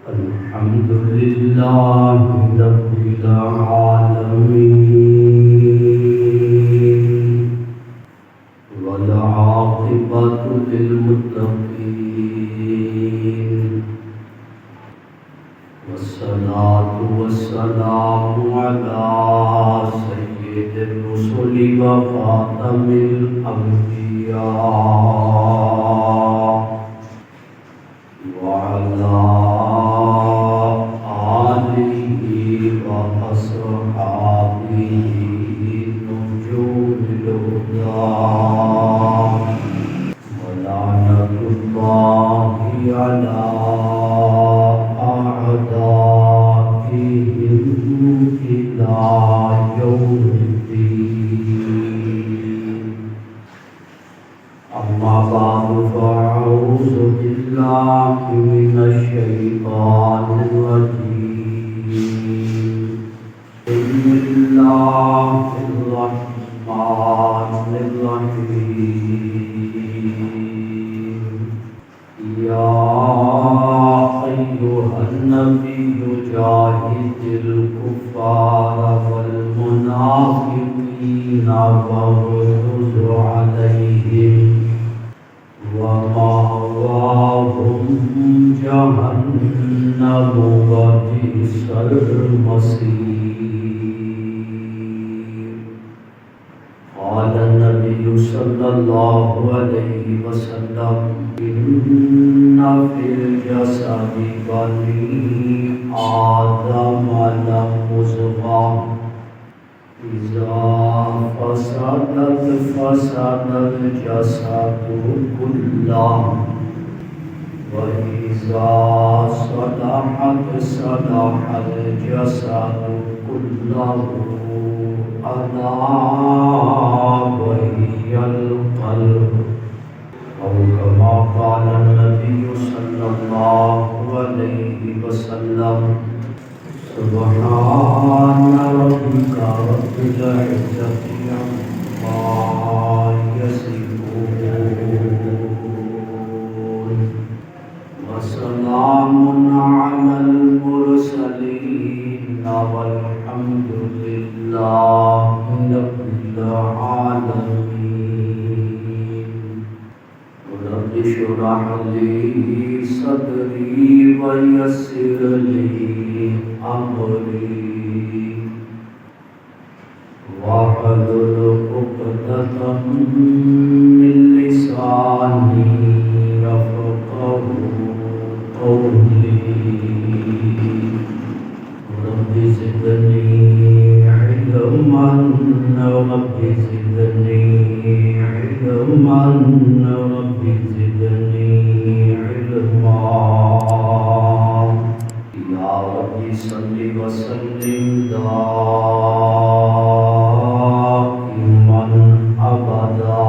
الحمد لله رب العالمين والعاقبة للمتقين والصلاة والسلام على سيد الرسل وخاتم الأنبياء وعلى آله وأصحابه نجوم الهدى ولعنة الله على أعدائهم إلى يوم الدين. أما بعد فأعوذ بالله من الشيطان الرجيم. بسم الله الرحمن الرحيم. يا أيها النبي جاهد الكفار والمنافقين واغلظ عليهم ومأواهم جهنم وبئس المصير. قال النبي صلى الله عليه وسلم إن في الجسد بني آدم لمضغة إذا فسدت فسد الجسد كله وإذا صلحت صلح الجسد كله ألا وهي القلب أو كما قال النبي صلى الله عليه وسلم. سبحان ربك رب العزة عما يصفون وسلام على المرسلين والحمد لله رب العالمين. رب اشرح لي صدري ويسر لي أمري واحلل عقدة من لساني يفقهوا قولي. رب زدني علما رب زدني علما رب زدني علما. يا رب صل وسلم دائما أبدا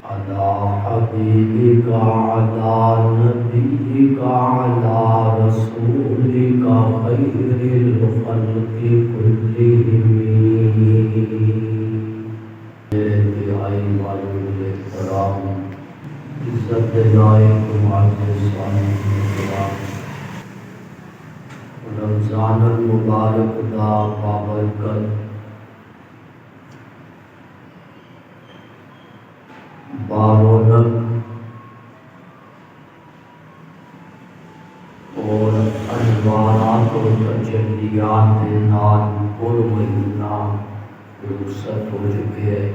على حبيبك على نبيك على رسولك خير الخلق كلهم. انتہائی معلوم احترام عزت لائق معزز سامعین کرام، رمضان المبارک دا بابرکت بارونق اور انوارات و تجلیات کے نال پر مہینہ رخصت ہو چکے ہیں.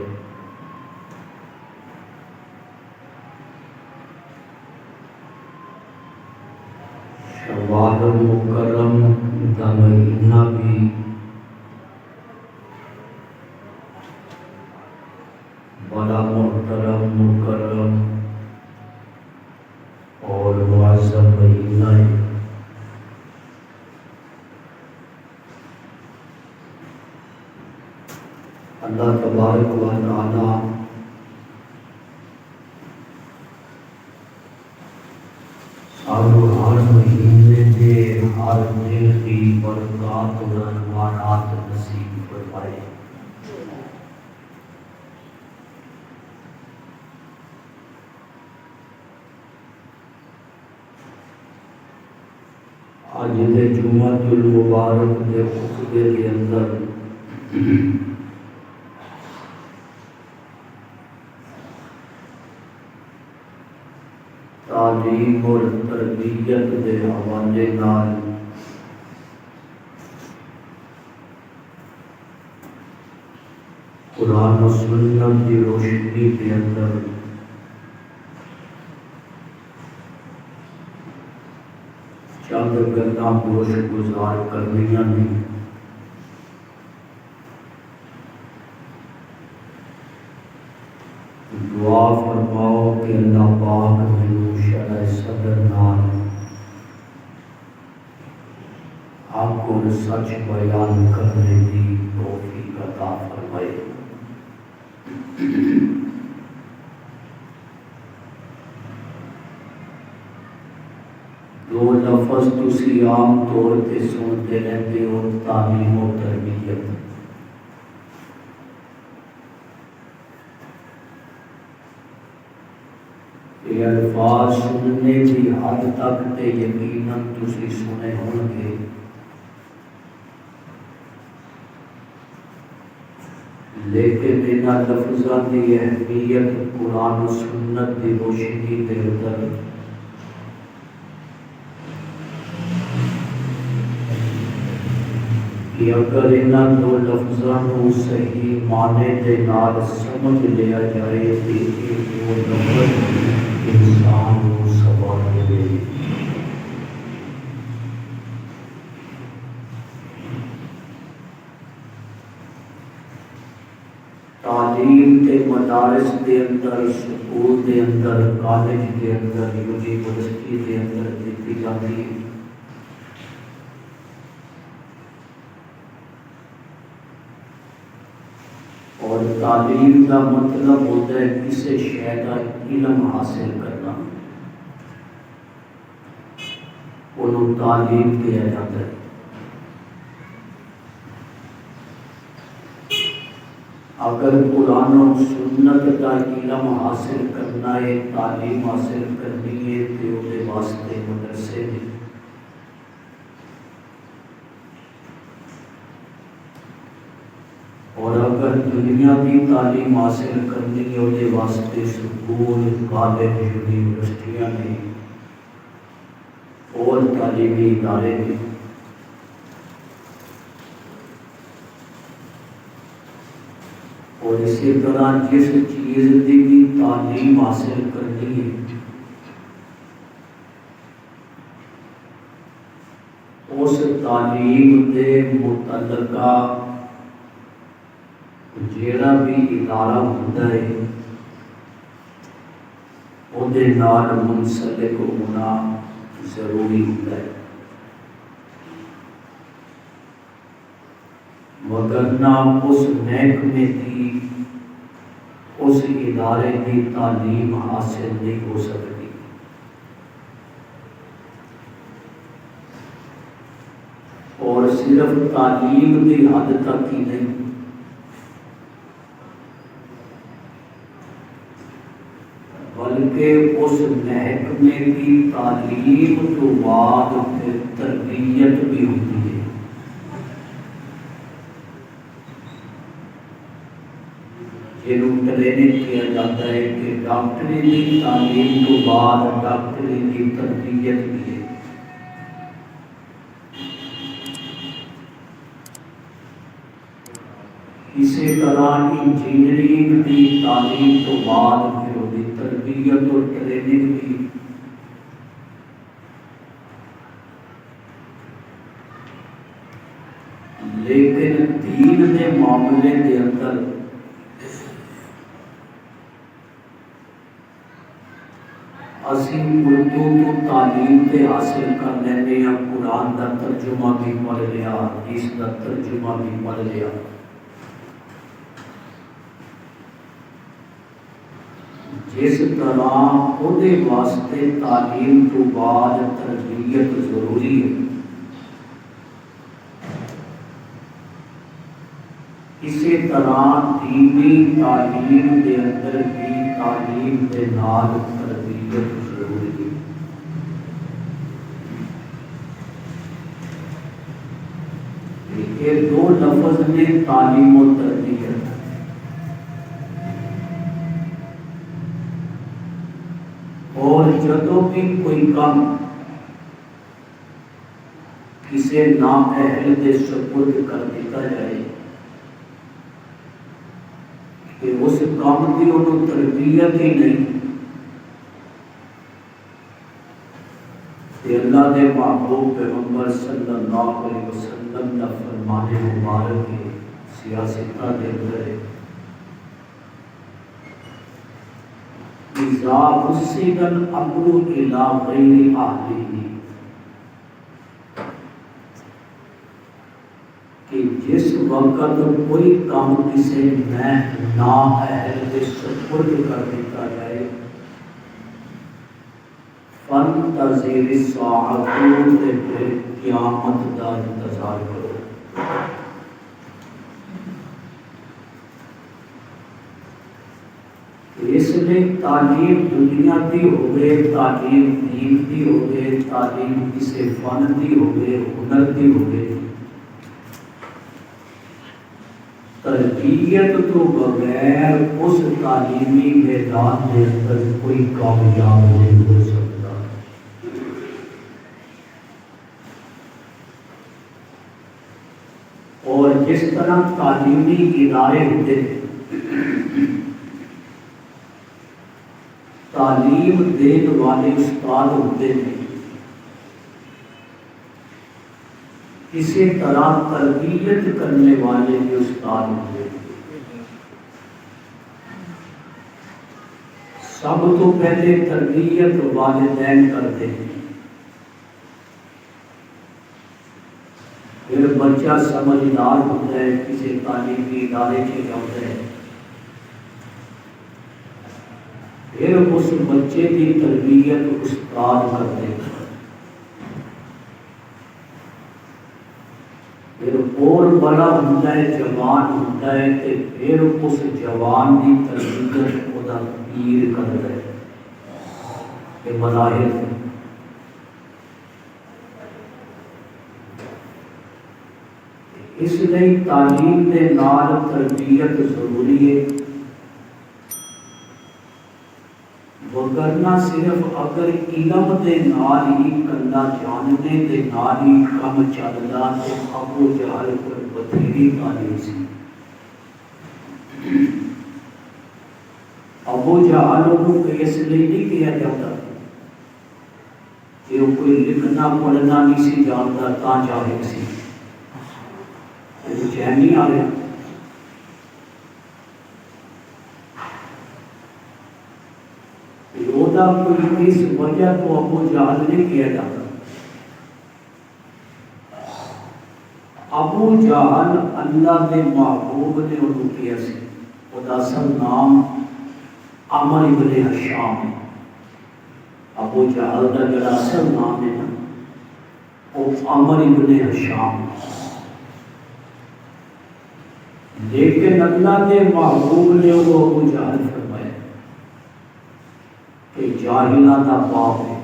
شوال المکرم کا مہینہ بھی بڑا محترم مکرم اور معظم مہینہ ہے. اللہ تبارک و تعالی ہر مہینے کے ہر دن کی برکات اور انوارات نصیب فرمائے. اج دے جمعۃ المبارک دے خطبے کے اندر تعلیم اور تربیت کے حوالے نال قرآن و سنت کی روشنی کے اندر چند گلاں گوش گزار کرنیاں نہیں۔ دعا فرماؤ کہ اللہ پاک مینوں شرح صدر نال حق اور سچ بیان کرنے کی توفیق عطا فرمائے۔ دو لفظ تسی عام طور پہ سنتے رہتے ہو، تعلیم و تربیت۔ یہ الفاظ سننے کی حد تک تے یقیناً تسی سنے ہوں گے، لیکن انہاں لفظاں کی اہمیت قرآن و سنت کی روشنی کے اندر کہ اگر انہاں دو لفظاں کو صحیح معنی دے نال سمجھ لیا جائے تو یہ وہ لفظ انسان کو سنوار دے۔ تعلیم کے مدارس کے اندر، سکول کے اندر، کالج کے اندر، یونیورسٹی کے اندر دیتی جاتی ہے۔ اور تعلیم کا مطلب ہوتا ہے کسی شے کا علم حاصل کرنا، انہوں تعلیم کیا جاتا ہے۔ اگر قرآن و سنت کا علم حاصل کرنا ہے، تعلیم حاصل کرنی ہے تو وہ واسطے مدرسے میں، اور اگر دنیا کی تعلیم حاصل کرنی ہے وہ واسطے سکول، کالج، یونیورسٹیاں نے اور تعلیمی ادارے نے۔ اور اسی طرح جس چیز کی بھی تعلیم حاصل کرنی ہے اس تعلیم کے متعلقہ جیڑا بھی ادارہ ہوتا ہے وہ منسلک ہونا ضروری ہوتا ہے، وگرنہ اس محکمے کی، اس ادارے کی تعلیم حاصل نہیں ہو سکتی۔ اور صرف تعلیم کی حد تک ہی نہیں، بلکہ اس محکمے کی تعلیم تو بعد پھر تربیت بھی ہوتی ہے۔ جنہوں ٹریننگ کیا جاتا ہے کہ ڈاکٹری کی تعلیم تو بعد ڈاکٹری کی تربیت بھی ہے۔ اسی طرح انجینئرنگ کی تعلیم تو بعد پھر ہوگی تربیت اور ٹریننگ بھی۔ لیکن دین کے معاملے کے اندر اسی اردو تو تعلیم کے حاصل کر لینے ہیں، قرآن کا ترجمہ بھی پڑھ لیا، حدیث کا ترجمہ بھی پڑھ لیا، جس طرح وہ واسطے تعلیم تو بعد تربیت ضروری ہے، اسی طرح دینی تعلیم کے اندر بھی تعلیم کے نال تربیت ضروری ہے۔ یہ دو لفظ نے تعلیم و تربیت. اور جدوں بھی کوئی کام کسی نااہل دے سپرد کر دیتا جائے کہ اس کام کی انہوں تربیت ہی نہیں، کہ اللہ دے محبوب پیغمبر صلی اللہ علیہ وسلم کا فرمان مبارک ہے سیاستہ دے اندر ہے اذا وسد الامر الى غیر اہلہ، کہ جس وقت کوئی کام کسی نااہل کے سپرد کر دیتا جائے فانتظر الساعۃ، پھر قیامت کا انتظار کرو. اس لیے تعلیم دنیا کی ہوئے، تعلیم دین کی ہوئے، تعلیم کسی فن کی ہوئے، ہنر کی ہوئے، تربیت تو بغیر اس تعلیمی میدان کے اندر کوئی کامیاب نہیں ہو سکتا. اور جس طرح تعلیمی ادارے ہوتے ہیں، تعلیم دینے والے استاد ہوتے ہیں، اسی طرح تربیت کرنے والے بھی استاد ہوتے ہیں. سب تو پہلے تربیت والدین کرتے ہیں، پھر بچہ سمجھدار ہوتا ہے، کسی تعلیمی ادارے کے جاتا ہے، پھر اس بچے کی تربیت استاد کرتے ہیں، پھر اور بڑا ہوتا ہے، جوان ہوتا ہے، کہ پھر اس جوان کی تربیت خدا پیر کرتا ہے. یہ مراحل ہیں. اس لیے تعلیم کے نال تربیت ضروری ہے، وگرنہ صرف اگر علم دے نال ہی کلا جاننے دے نال ہی کم چلدا تو ابو جہل کوئی بتھیری تعلیم سی. ابو جہل کو اس لیے نہیں کیا جاتا کہ وہ کوئی لکھنا پڑھنا نہیں سی جانتا تا جاہل سی. چین نہیں آ رہا. کوئی اس وجہ کو ابو جہل نہیں کیا جاتا. ابو جہل اللہ کے محبوب نے انہوں کیا سی. خدا اصل نام عمر ابن ہشام ہے. ابو جہل کا جڑا اصل نام ہے نا وہ عمر ابن ہشام ہے. لیکن اللہ کے محبوب نے وہ ابو جہل فرمایا کہ جاہلہ کا باپ ہے.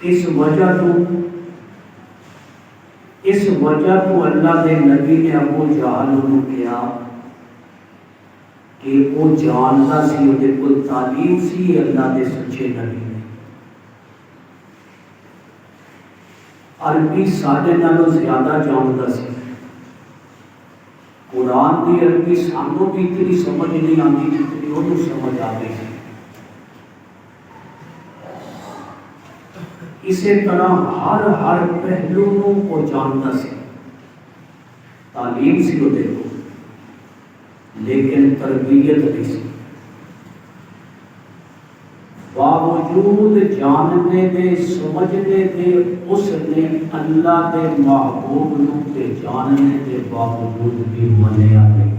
اس وجہ تو اللہ کے نبی نے ابو جہل کو کیا کہ وہ جانتا سی، وہ کوئی تعلیم سی اللہ کے سچے نبی نے. عربی ساڈے نالوں زیادہ جانتا سی. قرآن کی عربی سانوں بھی اتنی سمجھ نہیں آتی جتنی وہ سمجھ آ گئی سی. اسی طرح ہر پہلو کو جانتا سی. تعلیم سی وہ دیکھو لیکن تربیت نہیں سی. باوجود جاننے دے سمجھنے دے اس نے اللہ کے محبوب کے جاننے کے باوجود بھی منیا نہیں.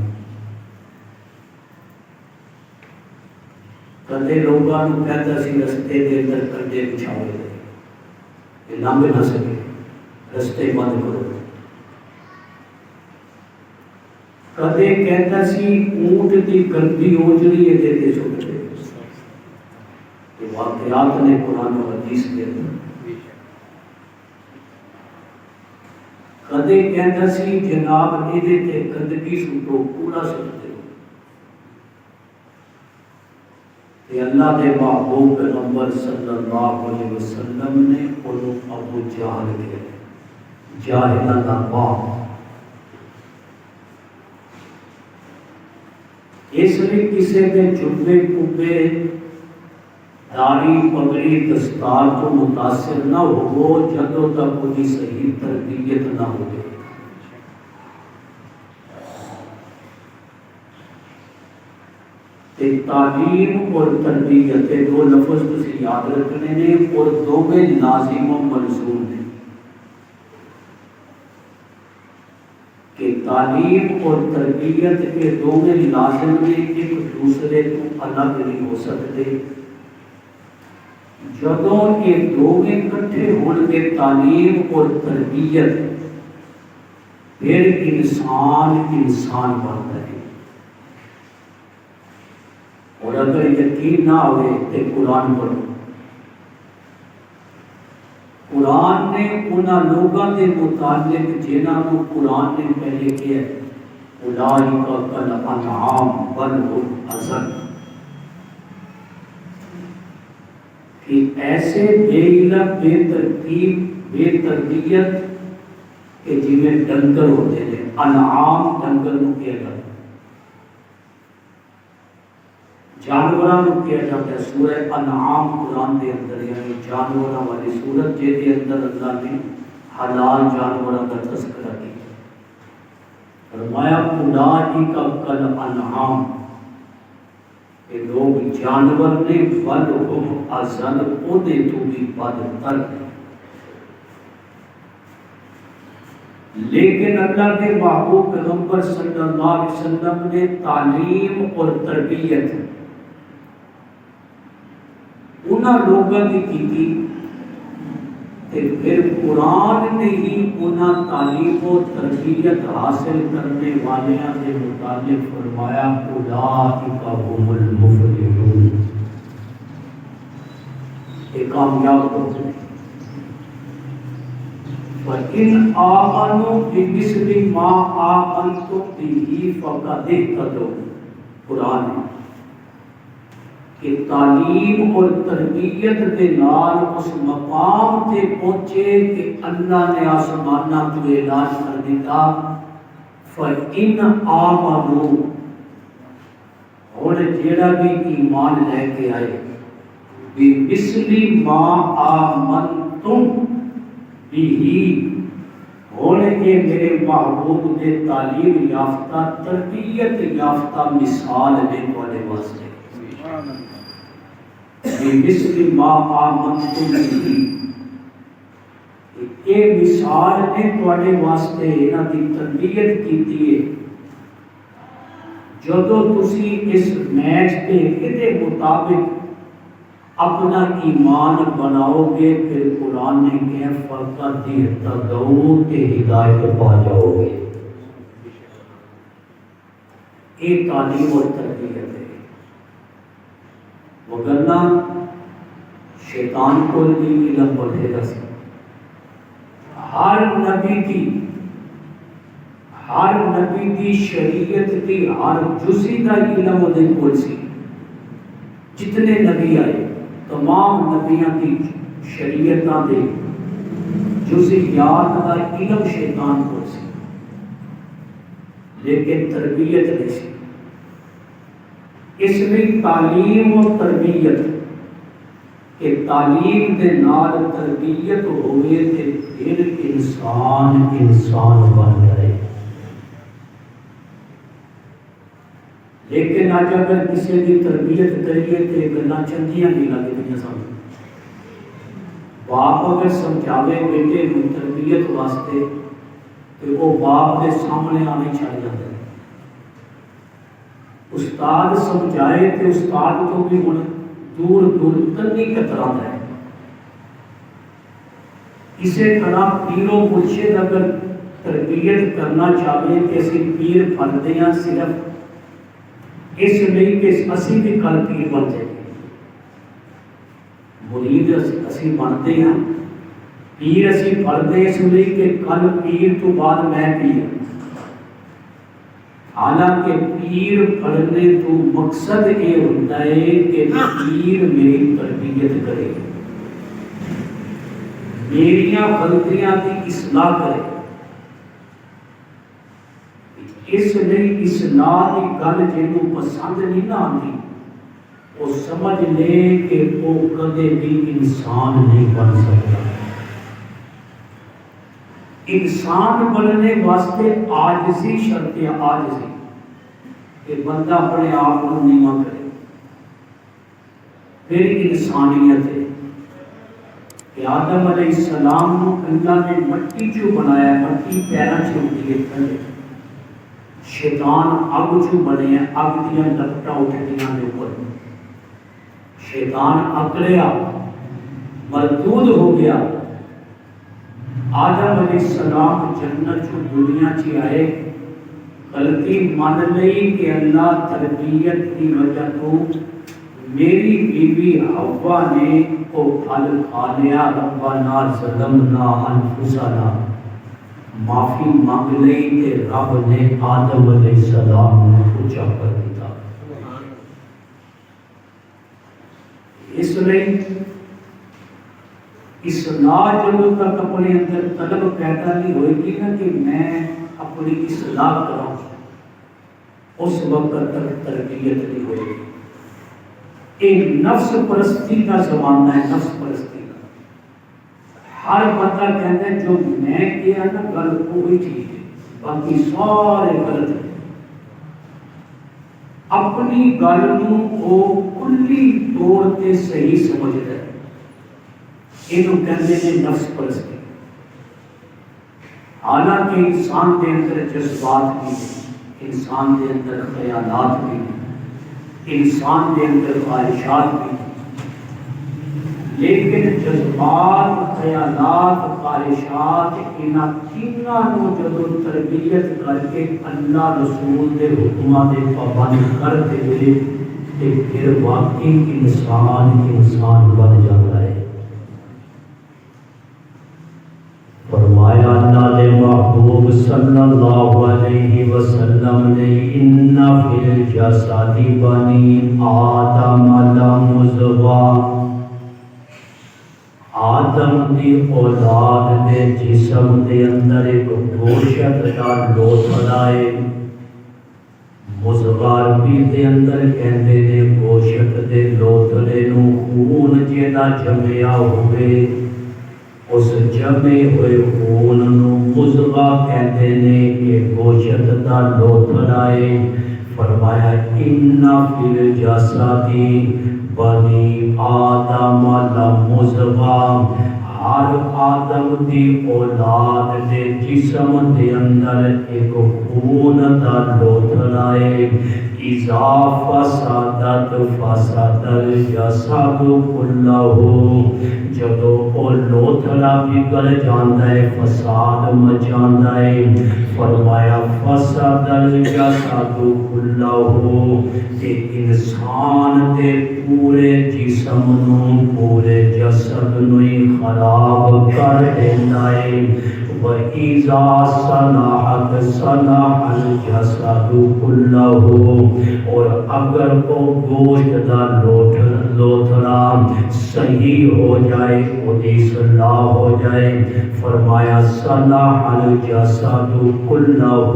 کدے لوگوں کو کہتا سی رستے کے اندر کنڈے بچھاؤ کہ لنگھ نہ سکے، رستے بند کرو. کدے کہتا سی اونٹ کی گردی اوجڑی ہے دے چھوٹے. واقعات نے قرآن و حدیث کے اندر. کدے کہندا سی جناب ایدے تے گندگی سٹو، کوڑا سٹتے ہو، تے اللہ دے محبوب پیغمبر صلی اللہ علیہ وسلم نے انہوں ابو جہل کہے، جاہلاں دا باپ۔ اس لیے کسی کے جبے کبے داڑھی پگڑی دستار تو متاثر نہ ہو جدوں تک وہ صحیح تربیت نہ ہو۔ تعلیم اور تربیت دو لفظ تسی یاد رکھنے نے اور دونوں لازم و ملزوم نے کہ تعلیم اور تربیت کے دونوں لازم نے، ایک دوسرے کو الگ نہیں ہو سکتے۔ جدوں یہ دونوں کٹھے ہون گے تعلیم اور تربیت، پھر انسان بنتا ہے۔ اور اگر یقین نہ ہوئے تو قرآن پڑھو۔ قرآن نے انہاں لوگوں کے متعلق جنہاں کو قرآن نے پہلے کیا ہے اولئک کالانعام بل هم اضل، کہ ایسے بے علم، بے ترتیب، بے تربیت کہ جویں ڈنگر ہوتے ہیں۔ انعام ڈنگر نو کیا جاتا ہے، جانوراں نو کیا جاتا ہے۔ سورہ انعام قرآن دے اندر یعنی جانوراں والی سورت جے دے اندر اللہ نے حلال جانوراں کا تذکرہ کیا، فرمایا اولئک کالانعام، کہ لوگ جانور نے، بل هم اضل، اودے تو بھی بدتر ہیں۔ لیکن اللہ کے محبوب پیغمبر صلی اللہ علیہ وسلم نے تعلیم اور تربیت انہاں لوگوں کی کی، پھر قرآن نے ہی انہاں تعلیم و تربیت حاصل کرنے والیاں کے متعلق فرمایا اولئک هم المفلحون، یہ کامیاب ہوتے ہیں۔ فَإِنْ آمَنُوا بِمِثْلِ مَا آمَنْتُمْ بِهِ فَقَدِ اهْتَدَوْا، قرآن ہے کہ تعلیم اور تربیت کے نال اس مقام تے پہنچے کہ اللہ نے آسمانہ تو اعلان کر دیتا فَإِنْ آمَنُوا، اور جیڑا بھی ایمان لے کے آئے بِمِثْلِ مَا آمَنْتُمْ بِهِ، اور یہ میرے محبوب نے تعلیم یافتہ تربیت یافتہ مثال نے تمہارے واسطے بِمِثْلِ مَا آمَنْتُمْ بِهِ، یہ مثال نے تمہارے واسطے انہاں دی تربیت کیتی ہے۔ جدوں تسی اس میچ پہ کتے مطابق اپنا ایمان بناؤ گے، پھر قرآن نے کہا فَقَدِ اهْتَدَوْا، کہ ہدایت پا جاؤ گے۔ یہ تعلیم اور تربیت ہے، وگرنہ شیطان کو بھی علم بڑھے گا سی۔ ہر نبی دی شریعت دی ہر جزی کا علم دے کول سی۔ جتنے نبی آئے تمام نبیاں کی شریعتاں دے جزیات کا علم شیطان کول سی، لیکن تربیت نہیں سی۔ اس لیے تعلیم و تربیت کہ تعلیم دے نال تربیت ہوئے تے پھر انسان بن جائے۔ لیکن آج اگر کسی کی تربیت کریے تو گلاں چنگیاں نہیں لگدیاں سن۔ باپ اگر سمجھاوے بیٹے نوں تربیت واسطے تو وہ باپ کے سامنے آنے چڑھ جاتا ہے۔ استاد سمجھائے تو استاد کو بھی ہن دور تنی کتراتا ہے۔ اسی طرح پیر و مرشد اگر تربیت کرنا چاہے کہ اسی پیر بنتے ہیں صرف اس لیے کہ اسی بھی کل پیر بن جائے، مرید اسی بنتے ہیں پیر اسی پڑھتے اس لیے کہ کل پیر تو بعد میں پیر، حالانکہ پیر پڑھنے تو مقصد یہ ہوتا ہے کہ پیر میری تربیت کرے، میریاں غلطیاں کی اصلاح کرے۔ اس لیے اصلاح کی گل جنوں پسند نہیں نہ آتی وہ سمجھ لے کہ وہ کدے بھی انسان نہیں بن سکتا۔ انسان بننے واسطے عاجزی شرط ہے، عاجزی کہ بندہ اپنے آپ کو نیواں کرے، پھر انسانیت ہے کہ آدم علیہ السلام کو اللہ نے مٹی چوں بنایا، مٹی پیروں چ ہوتی ہے تھلے، شیطان اگ چوں بنے، اگ دیا لپٹاں اٹھدیاں دے اوپر، شیطان اکڑیا مردود ہو گیا۔ آدم علیہ السلام جنت چوں دنیا چ آئے، غلطی مان لئی کہ اللہ تربیت کی وجہ تو میری بیوی حوا نے وہ پھل کھا لیا، ربنا ظلمنا انفسنا، معافی مانگ لئی کہ رب نے آدم علیہ السلام کو اونچا کر دیا۔ اس لیے اصلاح جب تک اپنے اندر طلب پیدا نہیں ہوئے گی نا کہ میں اپنی اصلاح کراؤں، اس وقت تک تربیت نہیں ہوئے گی۔ ایک نفس پرستی کا زمانہ ہے، نفس پرستی کا۔ ہر بندہ کہتا ہے جو میں کیا نا گل وہی ٹھیک ہے، باقی سارے غلط ہیں۔ اپنی گل وہ کلی طور تے صحیح سمجھتا ہے، یہ کہتے ہیں نفس پرستی۔ حالانکہ انسان کے اندر جذبات بھی ہیں، انسان کے اندر خیالات بھی ہیں، انسان کے اندر خواہشات بھی ہیں، لیکن جذبات، خیالات، خواہشات انہاں تینوں جدو تربیت کر کے اللہ رسول دے حکماں دے پابند کر دے تے پھر واقعی انسان بن جاتا ہے۔ فرمایا اللہ دے محبوب صلی اللہ علیہ وسلم نے ان فی الجسد بنی آدم لمضغہ، آدم دی اولاد دے جسم دے اندر ایک گوشت دا لوتھڑا ہے۔ مضغہ عربی دے اندر کہندے نے گوشت دے لوتھڑے نو خون جیڑا جمیا ہوئے، اس جمے ہوئے خون نو مضغہ کہتے نے کہ گوشت دا لوتھڑا ہے۔ فرمایا ان فی الجسد بنی آدم لمضغہ، ہر آدم دی اولاد دے جسم دے اندر ایک خون دا لوتھڑا ہے۔ اذا فسدت فسد الجسد کلہ، جدو او لوتھڑا بگڑ جاندا ہے فساد مچاندا ہے۔ فرمایا فسد الجسد کلہ، کہ انسان دے پورے جسم نو، پورے جسد نو ہی خراب کر دیندا ہے۔ وَإِذَا صَلَحَتْ صَلَحَ الْجَسَدُ كُلُّهُ، اور اگر وہ گوشت دا لوتھڑا صحیح ہو جائے، وہ اصلاح ہو جائے، فرمایا صَلَحَ الْجَسَدُ كُلُّهُ،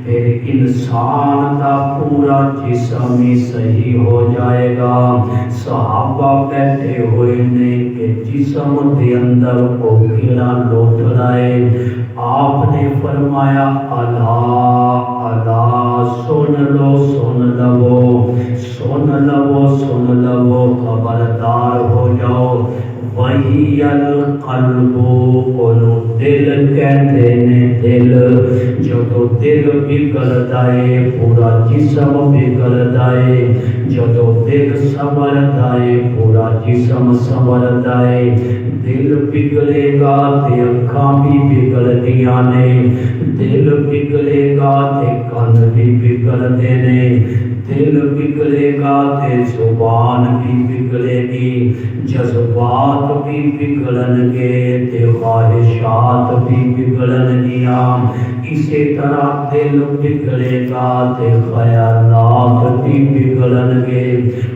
پھر انسان دا پورا جسم ہی صحیح ہو جائے گا۔ صحابہ بیٹھے ہوئے نے کہ جسم دے اندر وہ کیڑا لوتھڑا ہے، آپ نے فرمایا الا الا، سن لو سن لو سن لو سن لو، خبردار ہو جاؤ۔ وہی القلب، انہوں دل کہتے نے، دل جدو دل بگڑتا ہے پورا جسم بگڑتا ہے، جدو دل سنورتا ہے پورا جسم سنورتا ہے۔ دل بگڑے گا تے اکھاں بھی بگڑدیاں نے، دل بگڑے گا تے کان بھی بگڑدے نے، دل بگڑے گا تے زبان بھی بگڑے گی، جذبات بھی بگڑن گے تے خواہشات بھی بگڑن گیا، اسی طرح دل بگڑے گا تے خیالات بھی بگڑن گے۔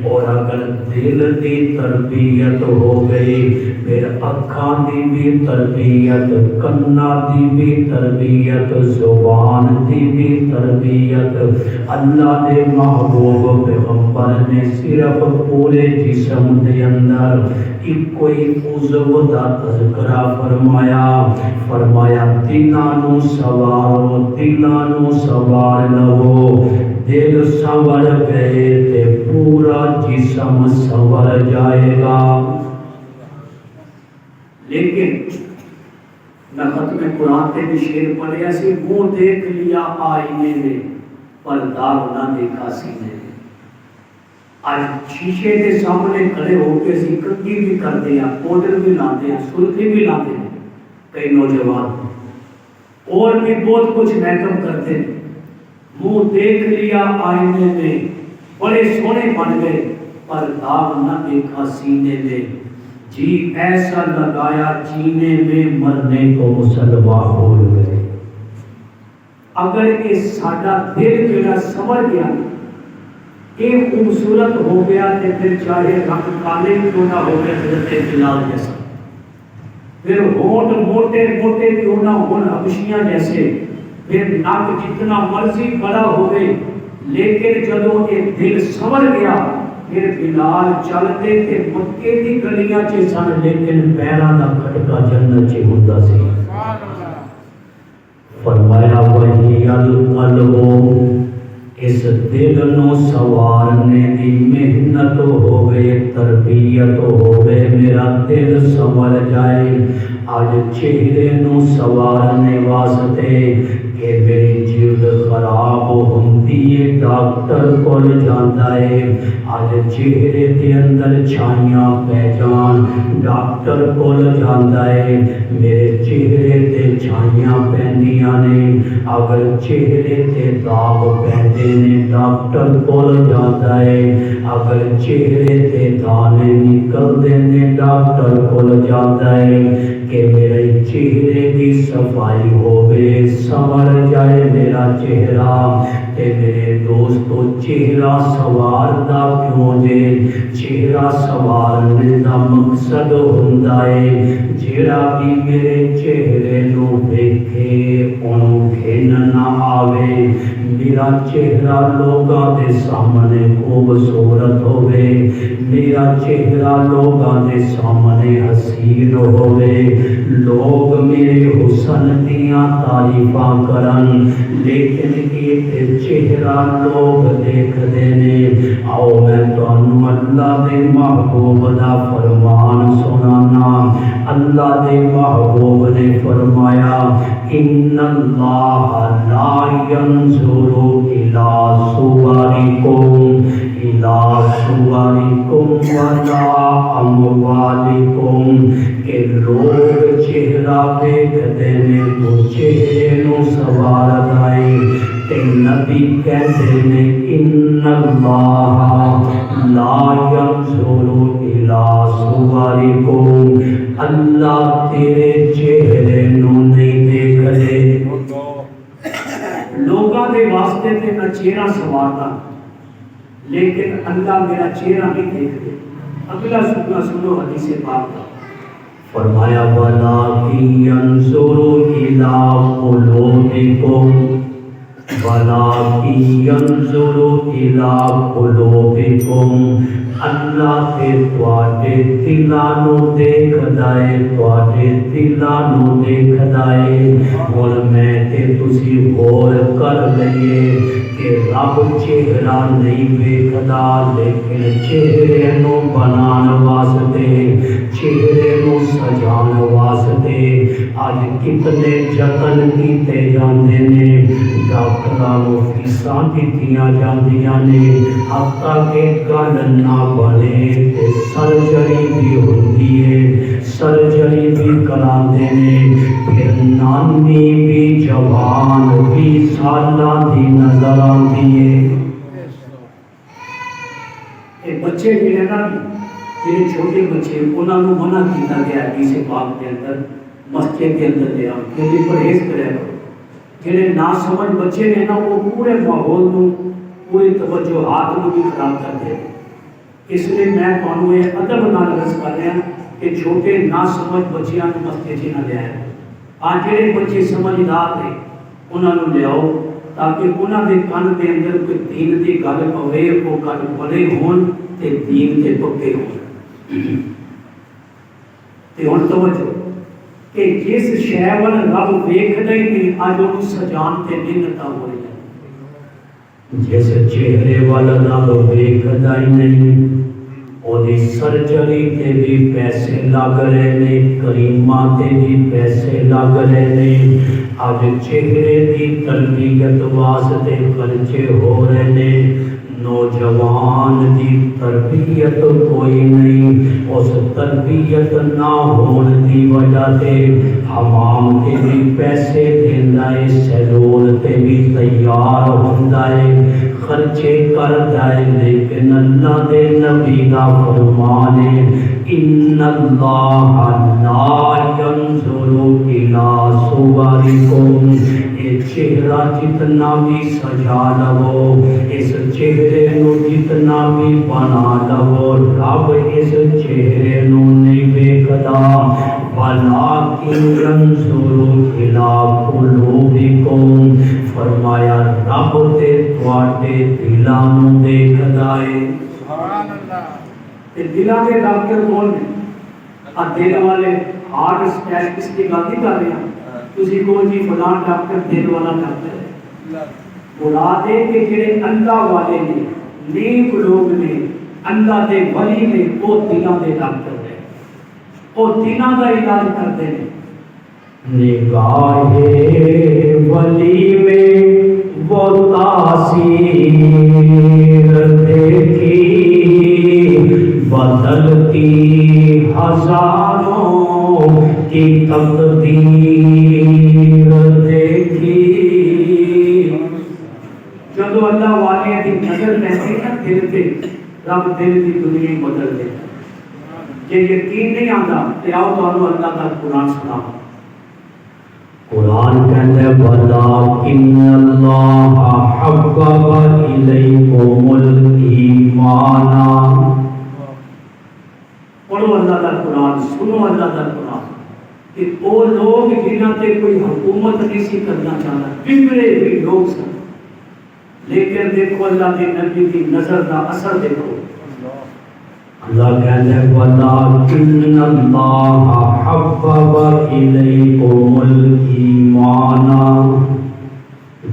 اور اگر دل دی تربیت ہو گئی پھر اکھاں دی بھی تربیت، کنا دی بھی تربیت، زبان دی بھی تربیت۔ اللہ دے محبوب پیغمبر نے صرف پورے جسم دے اندر ایک کوئی عضو دا تذکرہ فرمایا دلاں نو سوارو، دلاں نو سوار لو، دل سنور گئے تے پورا جسم سنور جائے گا۔ لیکن میں ختم قرآن تے بھی شعر پڑھیا سی، منہ دیکھ لیا آئینے میں پر داغ نہ دیکھا سینے میں۔ آج شیشے کے سامنے کھڑے ہو کے اسی کنگھی بھی کرتے ہیں، پاؤڈر بھی لاتے ہیں، سرخی بھی لاتے ہیں کئی نوجوان، اور بھی بہت کچھ میک اپ کرتے ہیں۔ منہ دیکھ لیا آئینے میں بڑے سونے بن گئے پر داغ نہ دیکھا سینے میں، جی ایسا لگایا جینے میں مرنے کو مسلمان بھول گئے۔ اگر یہ ساڈا دل جڑا سمجھ گیا، ایک خوبصورت ہو گیا تے پھر چاہے رنگ کالے کیوں نہ ہو گئے حضرت بلال جیسا، پھر ہونٹ موٹے موٹے کیوں نہ ہون حبشیاں جیسے، پھر ناک جتنا مرضی بڑا ہو گئے، لیکن جدوں یہ دل سنور گیا پھر بلال چلتے تھے مکے دی گلیاں چ سن، لیکن پیراں دا کھٹکا جنت چ ہوندا سی۔ فرمایا وہی القلب، اس دل نو سوارنے دی محنت ہوئے، تربیت ہوئے، میرا دل سنور جائے۔ آج چہرے نو سوارنے واسطے کہ میری جلد خراب ہوندی ہے ڈاکٹر کول جاندا ہے، آج چہرے دے اندر چھائیاں پہ جان ڈاکٹر کول جاندا ہے، میرے چہرے تے چھائیاں پہندیاں نے، اگر چہرے تے داغ پہندے نے ڈاکٹر کول جاندا ہے، اگر چہرے تے دانے نکلدے نے ڈاکٹر کول جاندا ہے، کہ میرے چہرے کی صفائی ہوئے، سنور جائے میرا چہرہ۔ تے میرے دوستو چہرہ سواردا کیوں جے؟ چہرہ سوارنے دا مقصد ہوندا ہے جیڑا بھی میرے چہرے نو ویکھے اونوں گھن نہ آوے، میرا چہرہ لوگاں دے سامنے خوبصورت ہوئے، میرا چہرہ لوگاں دے سامنے حسین ہوئے، لوگ میرے حسن دیاں تعریفاں کرن، لیکن یہ چہرہ لوگ دیکھ دینے۔ آؤ میں تانوں اللہ دے محبوب دا فرمان سنانا۔ اللہ دے محبوب نے فرمایا ان اللہ لا ينظر الى صورکم ولا اموالکم، کہ لوگ چہرہ دیکھتے نے تو چہرے نو سوار دائیں، تے نبی کہتے نے ان اللہ لا ينظر الى صورکم، اللہ تیرے چہرے نو نہیں دیکھ دے۔ لوگاں دے واسطے تے میں چہرہ سوارتا، لیکن اللہ میرا چہرہ نہیں دیکھ دے۔ اگلا سنو حدیث پاک کا، فرمایا وَلَٰكِن يَنظُرُ إِلَىٰ قُلُوبِكُمْ وَلَٰكِن يَنظُرُ إِلَىٰ قُلُوبِكُمْ، اللہ تے تواڈے دلاں نو دیکھدا ہے، تواڈے دلاں نو دیکھدا ہے۔ ہن میں تے تسی غور کر لئیے کہ رب چہرہ نہیں ویکھدا، لیکن چہرے نو بنان واسطے، چہرے نو سجان واسطے آج کتنے جتن کیتے جاندے نے، ڈاکٹراں نو فیساں دتیاں جاندیاں نے، حتیٰ کہ گل نہ بنے تے سرجری بھی ہوندی ہے، سرجری بھی کراندے نے، پھر نانی بھی جوان بھی سالاں دی نظر آندی ہے۔ بچے جڑے نا جڑے چھوٹے بچے انہاں نوں منع کیتا گیا حدیث پاک کے اندر مسجد کے اندر لے آؤ کہ پرہیز کریا کرو. جڑے نا سمجھ بچے نے نا وہ پورے ماحول نوں پوری توجہات نوں بھی خراب کرتے ہیں. اس لیے میں تانوں یہ ادب نال عرض کر رہا کہ چھوٹے نا سمجھ بچیاں نوں مسجد نہ لے آئے. آج جڑے بچے سمجھدار نے انہاں نوں لے آؤ تاکہ انہاں دے کان دے اندر کوئی دین دی گل پوے وہ گل بڑے ہون تے دین دے پکے ہون. تے ہن توجہ کہ جس شے ول رب ویکھدا ہی نہیں اج اونوں سجان تے محنتاں ہو رہی ہیں. جس چہرے ول رب ویکھدا ہی نہیں ਉਹਦੀ ਸਰਜਰੀ ਤੇ ਵੀ ਪੈਸੇ ਲੱਗ ਰਹੇ ਨੇ, ਕਰੀਮਾਂ ਤੇ ਵੀ ਪੈਸੇ ਲੱਗ ਰਹੇ ਨੇ. ਅੱਜ ਚਿਹਰੇ ਦੀ ਤਰਬੀਅਤ ਵਾਸਤੇ ਖਰਚੇ ਹੋ ਰਹੇ ਨੇ. ਨੌਜਵਾਨ ਦੀ ਤਰਬੀਅਤ ਕੋਈ ਨਹੀਂ. ਉਸ ਤਰਬੀਅਤ ਨਾ ਹੋਣ ਦੀ ਵਜ੍ਹਾ ਤੇ ਹਮਾਮ ਤੇ ਵੀ ਪੈਸੇ ਦਿੰਦਾ ਏ, ਸੈਲੂਨ ਤੇ ਵੀ ਤਿਆਰ ਹੁੰਦਾ ਏ, خرچے کرتا ہے. لیکن اللہ دے نبی دا فرمان ہے ان اللہ لا ينظر الى صورکم. یہ چہرہ جتنا بھی سجا لو, اس چہرے نو جتنا بھی بنا لو, رب اس چہرے نو نہیں ویکھدا. وَلَٰكِنْ يَنظُرُ إِلَىٰ قُلُوبِكُمْ. فرمایا رب تے تواڈے دلاں نوں دیکھدا ہے. سبحان اللہ. تے دلاں دے ڈاکٹر کون نے؟ آ دل والے ہارٹ اسپیشلسٹ کی گل نہیں کر رہے ہیں. تسی کہو جی فلاں ڈاکٹر دل والا ڈاکٹر ہے. مراد ہے کہ جڑے اللہ والے نے, نیک لوگ نے, اللہ دے ولی نے, وہ دلاں دے ڈاکٹر ہیں, وہ دلاں دا علاج کرتے ہیں. نگاہ ولی میں وہ تاثیر دیکھی, بدلتی ہزاروں کی تقدیر دیکھی. جدو اللہ والے کی نظر پہنتی ہے دل پہ, رب دل کی دنیا بدل دیتا. جے یقین نہیں آتا تو آؤ تو اللہ کا قرآن سناؤ. قرآن کہتا ہے وَلَٰكِنَّ اللَّهَ حَبَّبَ إِلَيْكُمُ الْإِيمَانَ. پڑھو اللہ کا قرآن, سنو اللہ کا قرآن. کہ وہ لوگ جنہاں تے کوئی حکومت نہیں سی کرنا چاہتا, بگڑے بھی لوگ سن, لیکن دیکھو اللہ کے نبی کی نظر کا اثر دیکھو. اللہ کہتا ہے وَلَٰكِنَّ اللَّهَ حَبَّبَ إِلَيْكُمُ الْإِيمَانَ.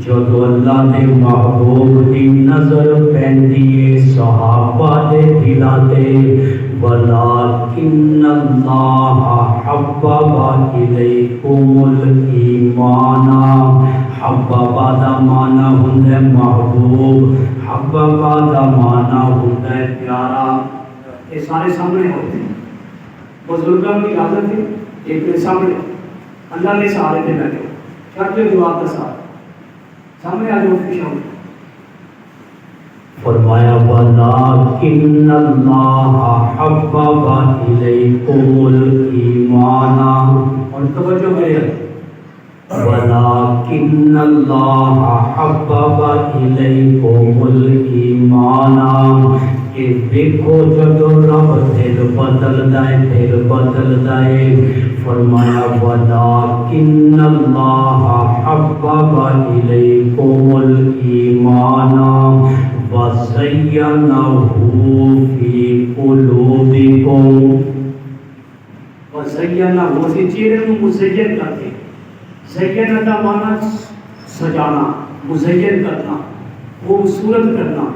جدو اللہ نے محبوب کی نظر پہنتی ہے صحابہ دے دلاں تے, وَلَٰكِنَّ اللَّهَ حَبَّبَ إِلَيْكُمُ الْإِيمَانَ. حببہ دا معنی ہوندا ہے محبوب, حببہ دا معنی ہوندا ہے پیارا. یہ سارے سامنے ہوتے ہیں, بزرگوں کی اجازت ہے ایک کے سامنے اللہ نے سہارے دے بیٹھے کر کے دعا کا ساتھ سامنے آ جاؤ پیچھے. فرمایا وَلَٰكِنَّ اللَّهَ حَبَّبَ إِلَيْكُمُ الْإِيمَانَ. اور توجہ میرے وَلَٰكِنَّ اللَّهَ حَبَّبَ إِلَيْكُمُ الْإِيمَانَ. کہ دیکھو جدو رب دل بدلدا ہے, دل بدلدا ہے. فرمایا وَلَٰكِنَّ اللَّهَ حَبَّبَ إِلَيْكُمُ الْإِيمَانَ وَزَيَّنَهُ فِي قُلُوبِكُمْ. وَزَيَّنَهُ سے چہرے کو مزین کرتے. زین کا معنی سجانا, مزین کرنا, خوبصورت کرنا.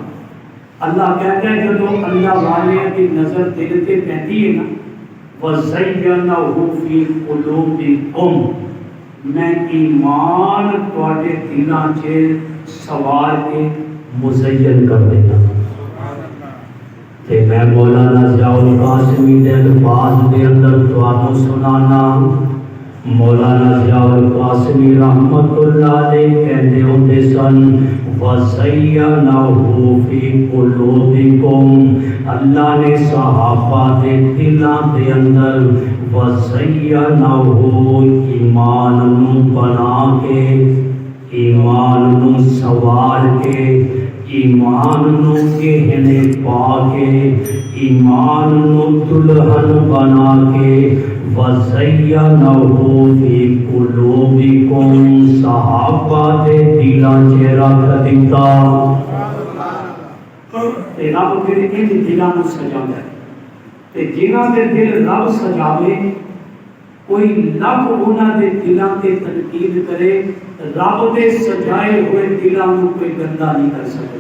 اللہ کہتا ہے جب اللہ والے کی نظر دل پہ پہنتی ہے نا, وَزَيَّنَهُ فِي قُلُوبِكُمْ, میں ایمان تواڈے دلاں وچ سوار کے مزین کر دیتا. تے میں مولانا ضیاء القاسمی دے الفاظ دے اندر تانوں سنانا. مولانا ضیاء القاسمی رحمت اللہ علیہ کہتے ہوتے سن وَزَيَّنَهُ فِي قُلُوبِكُمْ، اللہ نے صحابہ دے دلاں دے اندر وَزَيَّنَهُ ایمان نو بنا کے، ایمان نو سوار کے، ایمان نو گہنے پا کے، ایمان نو دلہن بنا کے وَزَيَّنَهُ فِي قُلُوبِكُمْ، صحابہ دے دلاں چ رکھ دتا۔ تے رب پھر ان دلاں نو سجاوندا ہے، تے جنہاں دے دل رب سجاوے، کوئی لب انہاں دے دلاں تے تنقید کرے، رب دے سجائے ہوئے دلاں نو کوئی گندا نہیں کر سکتا۔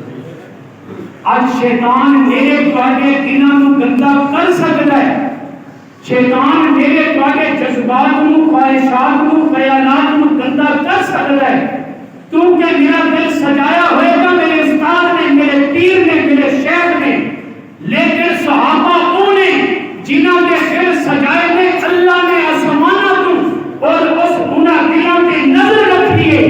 اج شیطان میرے تواڈے دلاں نو گندا کر سکدا ہے، شیطان میرے تواڈے جذبات نو، خواہشات نو، خیالات نو گندا کر سکتا ہے، کیونکہ میرا دل سجایا ہوئے گا میرے استاد نے، میرے پیر نے، میرے شیخ نے، لیکن صحابہ وہ نے جنہاں کے دل سجائے نے اللہ نے آسمانہ تو اور اس انہاں دلاں پہ نظر رکھی ہے۔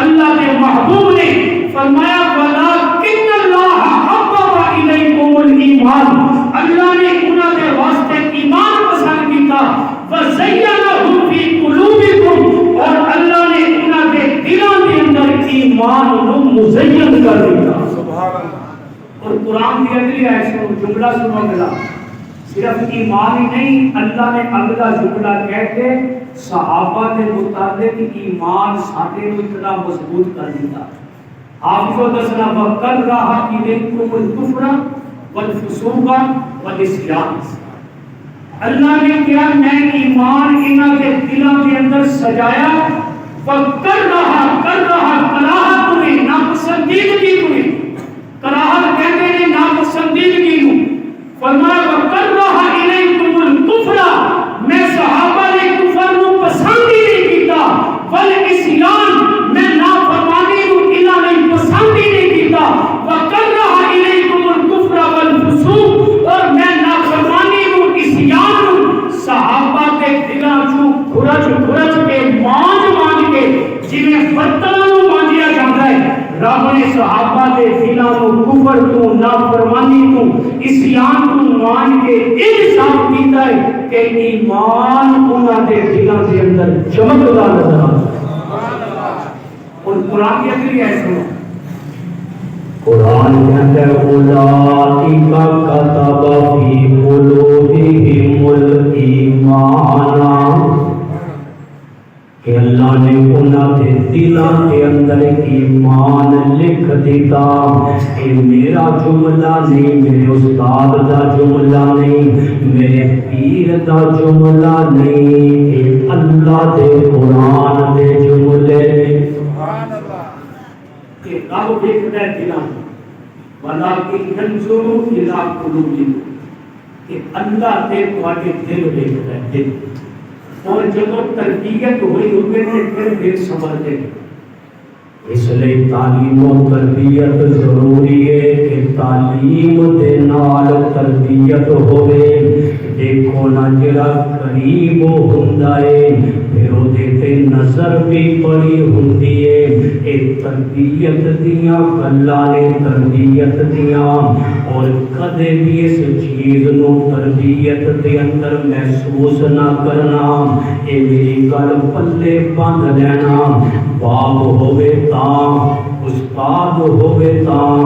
اللہ کے محبوب نے فرمایا وَلَٰكِنَّ اللَّهَ حَبَّبَ إِلَيْكُمُ الْإِيمَانَ، اللہ نے انہاں کے واسطے ایمان پسند کیتا، وَزَيَّنَهُ فِي قُلُوبِكُمْ، اور اللہ نے انہاں کے دلاں کے اندر ایمان کو مزین کر دیا۔ سبحان اللہ۔ اور قرآن کی اگلی آیت سنو، جملہ سنو اگلا، صرف ایمان ہی نہیں، اللہ نے اگلا جملہ کہہ کے صحابہ کے متعلق ایمان ساڈے کو اتنا مضبوط کر دیتا۔ حافظ دسنا وَكَرَّهَ إِلَيْكُمُ الْكُفْرَ وَالْفُسُوقَ وَالْعِصْيَانَ، اللہ نے کیا میں ایمان انہاں کے دلوں کے اندر سجایا، وَكَرَّهَ کراہت تمہیں، ناپسندیدگی تمہیں، کراہت کہتے ہیں ناپسندیدگی کو، فرمایا وَكَرَّهَ إِلَيْكُمُ الْكُفْرَ، میں صحابہ نے کفر کو پسند ہی نہیں کیتا، وَالْعِصْيَانَ، میں نافرمانی کو الہ نہیں پسند ہی نہیں کیتا، وَكَرَّهَ إِلَيْكُمُ الْكُفْرَ وَالْفُسُوقَ، اور میں نافرمانی کو عصیان صحابہ کے دلاں چوں کھرچ کھرچ کے مانج کے جنہیں برتنوں کو مانجیا جاتا ہے، رب نے صحابہ کے دلاں کو کفر تو، نافرمانی تو، عصیان تو مان کے انصاف کیتا ہے کہ ایمان انہاں دے دلاں دے اندر چمکدا نظر آتا ہے۔ اور قرآن کی اگلی آیت سنو، قرآن کہتا ہے اولئک کتب فی قلوبہم الایمان، کہ اللہ نے انہاں دے دلاں کے اندر ایمان لکھ دیتا۔ اے میرا جملہ نہیں، میرے استاد دا جملہ نہیں، میرے پیر دا جملہ نہیں، اے اللہ دے قرآن دے جملے نے۔ سبحان اللہ۔ کہ رب دیکھتا ہے دلاں، وَلَٰكِنْ يَنْظُرُ إِلَىٰ قُلُوبِكُمْ، کہ اللہ تے تواڈے دل دیکھتا ہے، دل، اور جب تربیت ہوئی ہوگی تو پھر دل سمجھتے ہیں۔ اس لیے تعلیم و تربیت ضروری ہے کہ تعلیم دے نال تربیت ہوئے۔ دیکھو نا جڑا قریب ہوندا ہے پھر او دے تے نظر بھی بڑی ہوندی ہے۔ اے تربیت دیاں گلاں نے، تربیت دیاں، اور کدے بھی اس چیز نو تربیت دے اندر محسوس نہ کرنا، اے میری گل پلے بند لینا، باپ ہوئے تاں، استاد ہوئے تاں،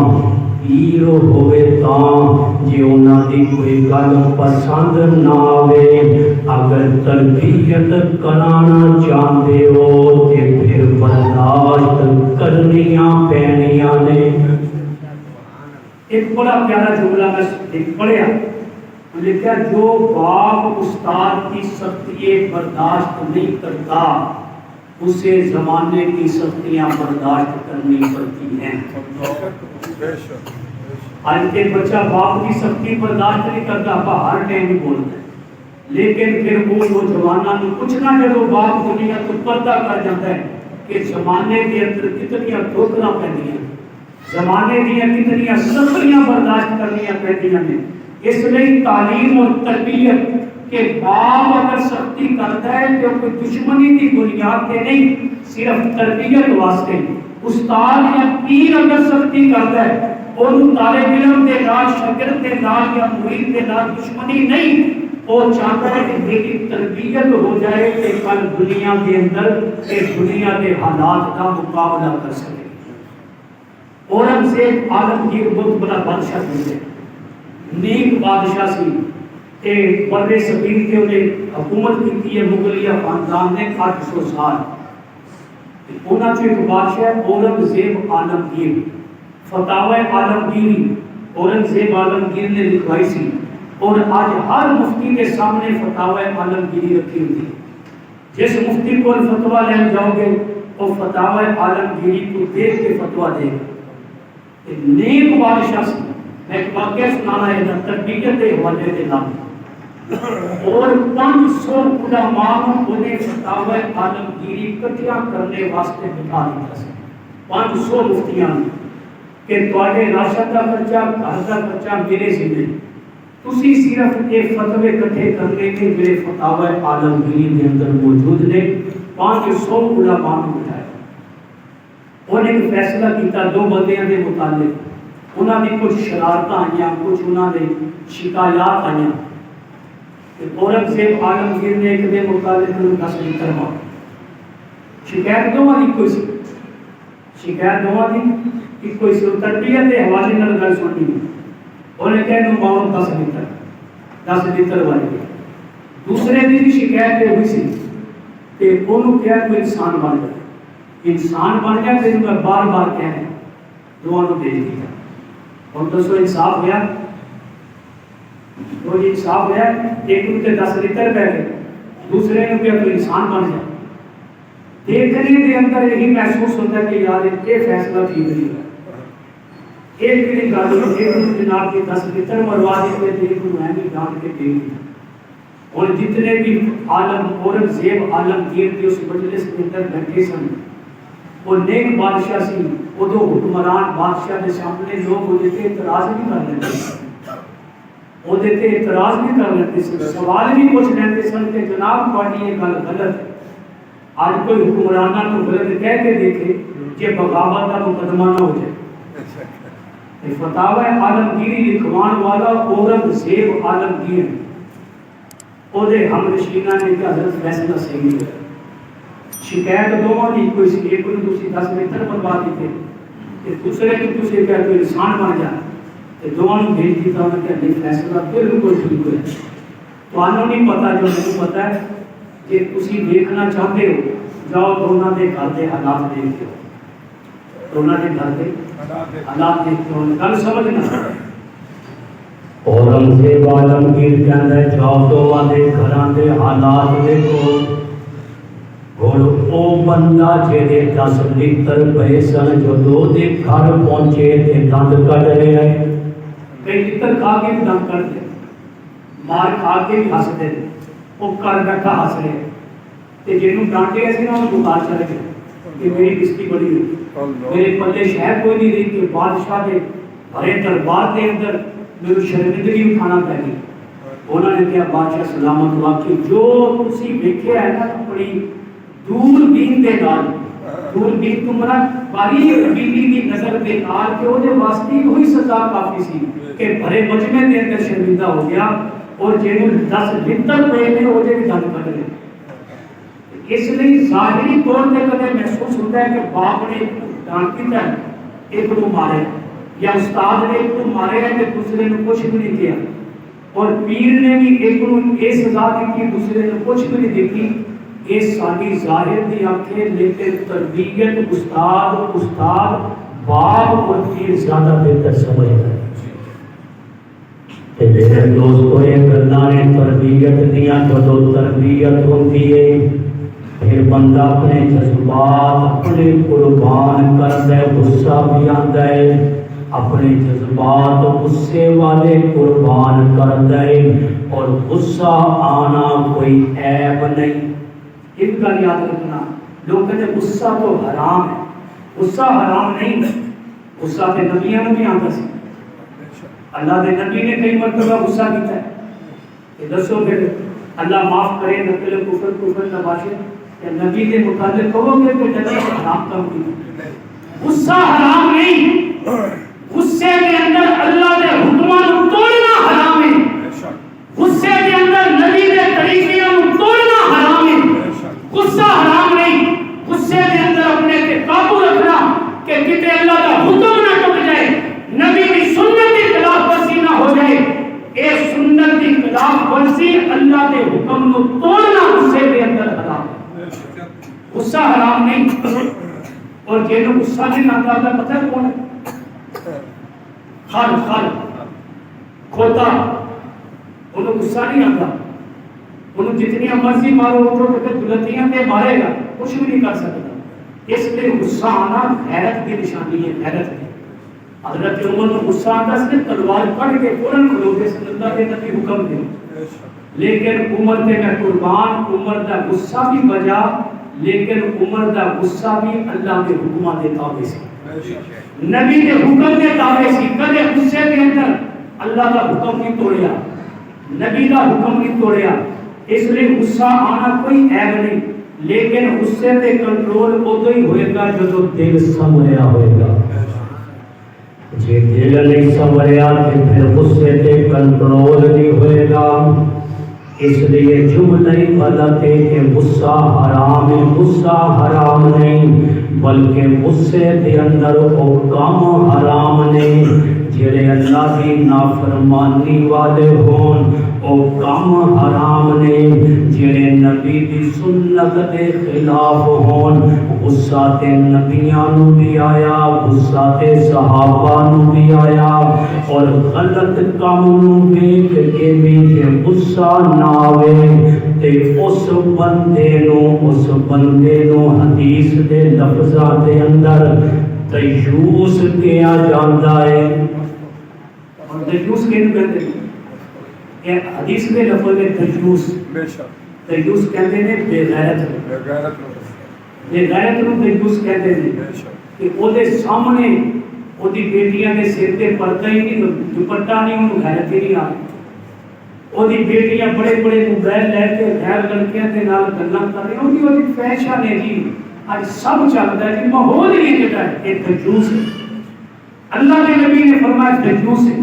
پیر ہوئے تاں، جے انہاں دی کوئی گل پسند نہ آوے، اگر تربیت کرانا چاہتے ہو تے پھر برداشت کرنیاں پینیاں نے۔ ایک بڑا پیارا جملہ میں پڑھیا، لکھا جو باپ استاد کی سختیاں برداشت نہیں کرتا اسے زمانے کی سختیاں برداشت کرنی پڑتی ہیں۔ آج کے بچہ باپ کی سختی برداشت نہیں کرتا، ہر ٹائم بولتا ہے، لیکن پھر وہ نوجوانوں کو کچھ نہ جب باپ دنیا تو پردہ کر جاتا ہے کہ زمانے کے اندر کتنی ٹھوکراں پیندیاں، زمانے دیا کتنی سختیاں برداشت کرنی پیندیاں نے۔ اس لیے تعلیم اور تربیت کہ باپ اگر سختی کرتا ہے تو کوئی دشمنی کی بنیاد پہ نہیں، صرف تربیت واسطے۔ استاد یا پیر اگر سختی کرتا ہے اور طالب علم کے نال، شاگرد کے نال یا مرید کے نال دشمنی نہیں، وہ چاہتا ہے کہ میری تربیت ہو جائے کہ کل دنیا کے اندر دنیا کے حالات کا مقابلہ کر سکے۔ اورنگزیب عالمگیر بہت بڑا بادشاہ تھے، نیک بادشاہ سی، بر صغیر کے انہیں حکومت کی ہے مغلیہ خاندان نے 800 سال۔ انہاں چ ایک بادشاہ اورنگزیب عالمگیر، فتاوی عالمگیری اورنگزیب عالمگیر نے لکھوائی سی، اور آج ہر مفتی کے سامنے فتاوی عالمگیری رکھی ہوئی ہے۔ جس مفتی کو فتویٰ لے جاؤ گے وہ فتاوی عالمگیری کو دیکھ کے فتویٰ دے گا۔ نیک بادشاہ سے میں ایک واقعہ سنانا ہے تربیت کے حوالے کے نام، اور 500 علماء انہیں فتاوی عالمگیری اکٹھا کرنے واسطے بٹھا دیا سی، 500 مفتیاں کہ تواڈے راشد کا خرچہ، گھر کا خرچہ میرے ذمہ، تسی صرف یہ فتوے اکٹھے کرنے کے میرے فتاوی عالمگیری کے اندر موجود نے۔ 500 علماء نے بٹھایا، انہیں ایک فیصلہ کیتا دو بندیاں دے متعلق، انہاں دی کچھ شرارتاں آئیاں، کچھ انہاں دے شکایات آئیاں۔ اورنگزیب عالمگیر نے ایک دے متعلق 10 لیٹر مار، شکایت دونوں دی کوئی سی، شکایت دونوں دی کوئی سی، تربیت کے حوالے نال گل سننی، انہیں کہہ دو ماؤ 10 لیٹر والی۔ دوسرے دن شکایت ہوئی سی کہ انہوں کیا کوئی انسان بن جائے، انسان بن گیا تو میں بار بار کہنے دونوں بھیج دیا۔ اور دوستو انصاف ہوا، تو انصاف ہوا، ایک ان کے 10 لیٹر پہ گئے، دوسرے نے کیا تو انسان بن جائے۔ دیکھنے کے اندر یہی محسوس ہوتا ہے کہ یار یہ فیصلہ ٹھیک نہیں ہے، ایک دن گاڑی ایک جناب کے 10 لیٹر مروا دیتے تھے، ایک میں بھی جان کے دے دیا۔ اور جتنے بھی عالم اورنگزیب عالمگیر کے اس مجلس کے اندر بیٹھے سن، وہ نیک بادشاہ سی، وہ دو حکمران بادشاہ کے سامنے لوگ وہ دیتے اعتراض بھی کر لیتے، وہ دیتے اعتراض بھی کر لیتے سن، سوال بھی پوچھ لیتے سن کہ جناب تھوڑی یہ گل غلط ہے۔ آج کوئی حکمرانہ کو غلط کہہ کے دیکھے کہ بغاوت کا مقدمہ نہ ہو جائے۔ فتاوی عالمگیری لکھوان والا اورنگزیب عالمگیر، وہ دے ہم نشینہ نے کہ حضرت فیصلہ صحیح ہے۔ شکایت دونوں دی کوئی سی، ایک نے دوسری 10 لیٹر مروا دیتے، کہ دوسرے نے دوسرے کہا تو انسان بن جائے، کہ دونوں بھیج دیتا انہوں نے کہا نہیں فیصلہ بالکل ٹھیک ہے۔ تو انہوں نہیں پتا جو نہیں پتا ہے کہ تسی دیکھنا چاہتے ہو، جاؤ دونوں دے گھر دے حالات دیکھتے ہو، دونوں دے گھر دے حالات دیکھتے ہو، گل سمجھنا۔ اورنگزیب عالمگیر کہندا ہے جاؤ دونوں دے گھراں دے حالات دیکھو، اور او بندہ جہے 10 لیٹر پے سن جو دو دے گھر پہنچے تے دند کٹ رہے ہیں، کئی لیٹر کھا کے بھی دند کٹ دے، مار کھا کے بھی ہس دے، وہ کر بیٹھا ہس رہے تے جنوں ڈانٹے سی نا انہوں بخار چڑھ گیا کہ میری بستی بڑی ہوئی، میرے پلے شہر کوئی نہیں رہی کہ بادشاہ کے بھرے دربار کے اندر میرے شرمندگی اٹھانا پہ گئی۔ انہوں نے کہا بادشاہ سلامت واقعی جو تسی ویکھے ہے نا بڑی دوربین دے نال، دوربین تو مرا باریک بینی دی نظر دے نال کہ وہ دے واسطے وہی سزا کافی سی کہ بھرے مجمع دے اندر شرمندہ ہو گیا، اور جنوں 10 لیٹر پے نے وہ دے دند کٹ گئے۔ اس لیے ظاہری طور پہ کدے محسوس ہوتا ہے کہ باپ نے ڈانٹ دیتا ہے ایک کو مارے، یا استاد نے ایک کو مارے ہے کہ دوسرے نے کچھ بھی نہیں کیا، اور پیر نے بھی ایک کو یہ سزا دی کہ دوسرے نے کچھ بھی نہیں دیکھی۔ یہ ساری ظاہر دی آنکھیں، لیکن تربیت استاد باپ اور پیر زیادہ بہتر سمجھتا ہے۔ میرے دوستو یہ گلاں نے تربیت دیاں، جدوں تربیت ہوتی ہے پھر بندہ اپنے جذبات اپنے قربان کرتا ہے، غصہ بھی آتا ہے، اپنے جذبات غصے والے قربان کرتا ہے، اور غصہ آنا کوئی عیب نہیں۔ ایک گل یاد رکھنا، لوگ کہتے ہیں غصہ تو حرام ہے، غصہ حرام نہیں، غصہ تے نبیوں نے بھی آتا سی، اللہ دے نبی نے کئی مرتبہ غصہ کیتا ہے کہ دسو پھر اللہ معاف کرے نقل کفر نباشے کہ نبی کے متعلق کہو گے کہ نبی حرام کام کی غصہ حرام نہیں، غصے کے اندر اللہ کے حکمان توڑنا حرام ہے، غصے کے اندر نبی کے طریقوں توڑنا حرام ہے، غصہ حرام نہیں، غصے کے اندر اپنے کے قابو رکھنا کہ کتے اللہ کا حکم نہ ٹوٹ جائے، نبی کی سنت کی خلاف ورزی نہ ہو جائے، اے سنت کی خلاف ورزی اللہ کے حکم کو توڑنا غصے کے اندر حرام ہے، غصہ حرام نہیں۔ اور جنہوں غصہ نہیں آتا اللہ پتہ ہے کون ہے؟ خال کھوتا، انہوں غصہ نہیں آتا، انہوں جتنی مرضی مارو اٹھو تو غلطیاں تے مارے گا، کچھ بھی نہیں کر سکتا۔ اس لیے غصہ آنا غیرت کی نشانی ہے، غیرت کی۔ حضرت عمر کو غصہ آتا اس نے تلوار پڑھ کے فوراً کھلوتے سے اللہ کے نبی حکم دے، لیکن عمر تے میں قربان، عمر دا غصہ بھی بجا، لیکن عمر دا غصہ بھی اللہ کے حکمہ دے تابع سی، نبی کے حکم دے تابع سی۔ کدے غصے کے اندر اللہ کا حکم نہیں توڑیا، نبی کا حکم نہیں توڑیا، اس لیے غصہ آنا کوئی عیب نہیں، لیکن غصے پہ کنٹرول ادو ہی ہوئے گا جو دل سنبھلیا ہوئے گا۔ جی دل نہیں سنبھلیا تو پھر غصے پہ کنٹرول نہیں ہوئے گا۔ اس لیے جملہ غلط ہے کہ غصہ حرام ہے، غصہ حرام نہیں، بلکہ غصے کے اندر وہ کام حرام نہیں جڑے اللہ کی نافرمانی والے ہون، او کام حرام نے جڑے نبی دی سنت دے خلاف ہون۔ غصہ تے نبیاں نو بھی آیا، غصہ تے صحابہ نو بھی آیا، اور غلط کام نو دیکھ کے بھی کہ غصہ نہ آوے تے اس بندے نو حدیث دے لفظاں دے اندر دیوس کیا جاندا ہے۔ اور دیوس کہنے کہتے ہیں کہ حدیث کے لفظ میں دیوس کہتے ہیں بے غیرت، بے غیرت نو دیوس کہتے ہیں کہ او دے سامنے او دی بیٹیاں دے سر تے پردہ ہی نہیں، دوپٹہ نہیں، انہوں غیرت ہی نہیں آ رہی، او دی بیٹیاں بڑے بڑے موبائل لے کے غیر لڑکیاں دے نال گلاں کر رہی ہیں، او دی فیشن ہے جی، آج سب چلتا ہے جی، ماحول ہی جڑا ہے ایک دیوس ہے۔ اللہ کے نبی نے فرمایا دیوس ہے۔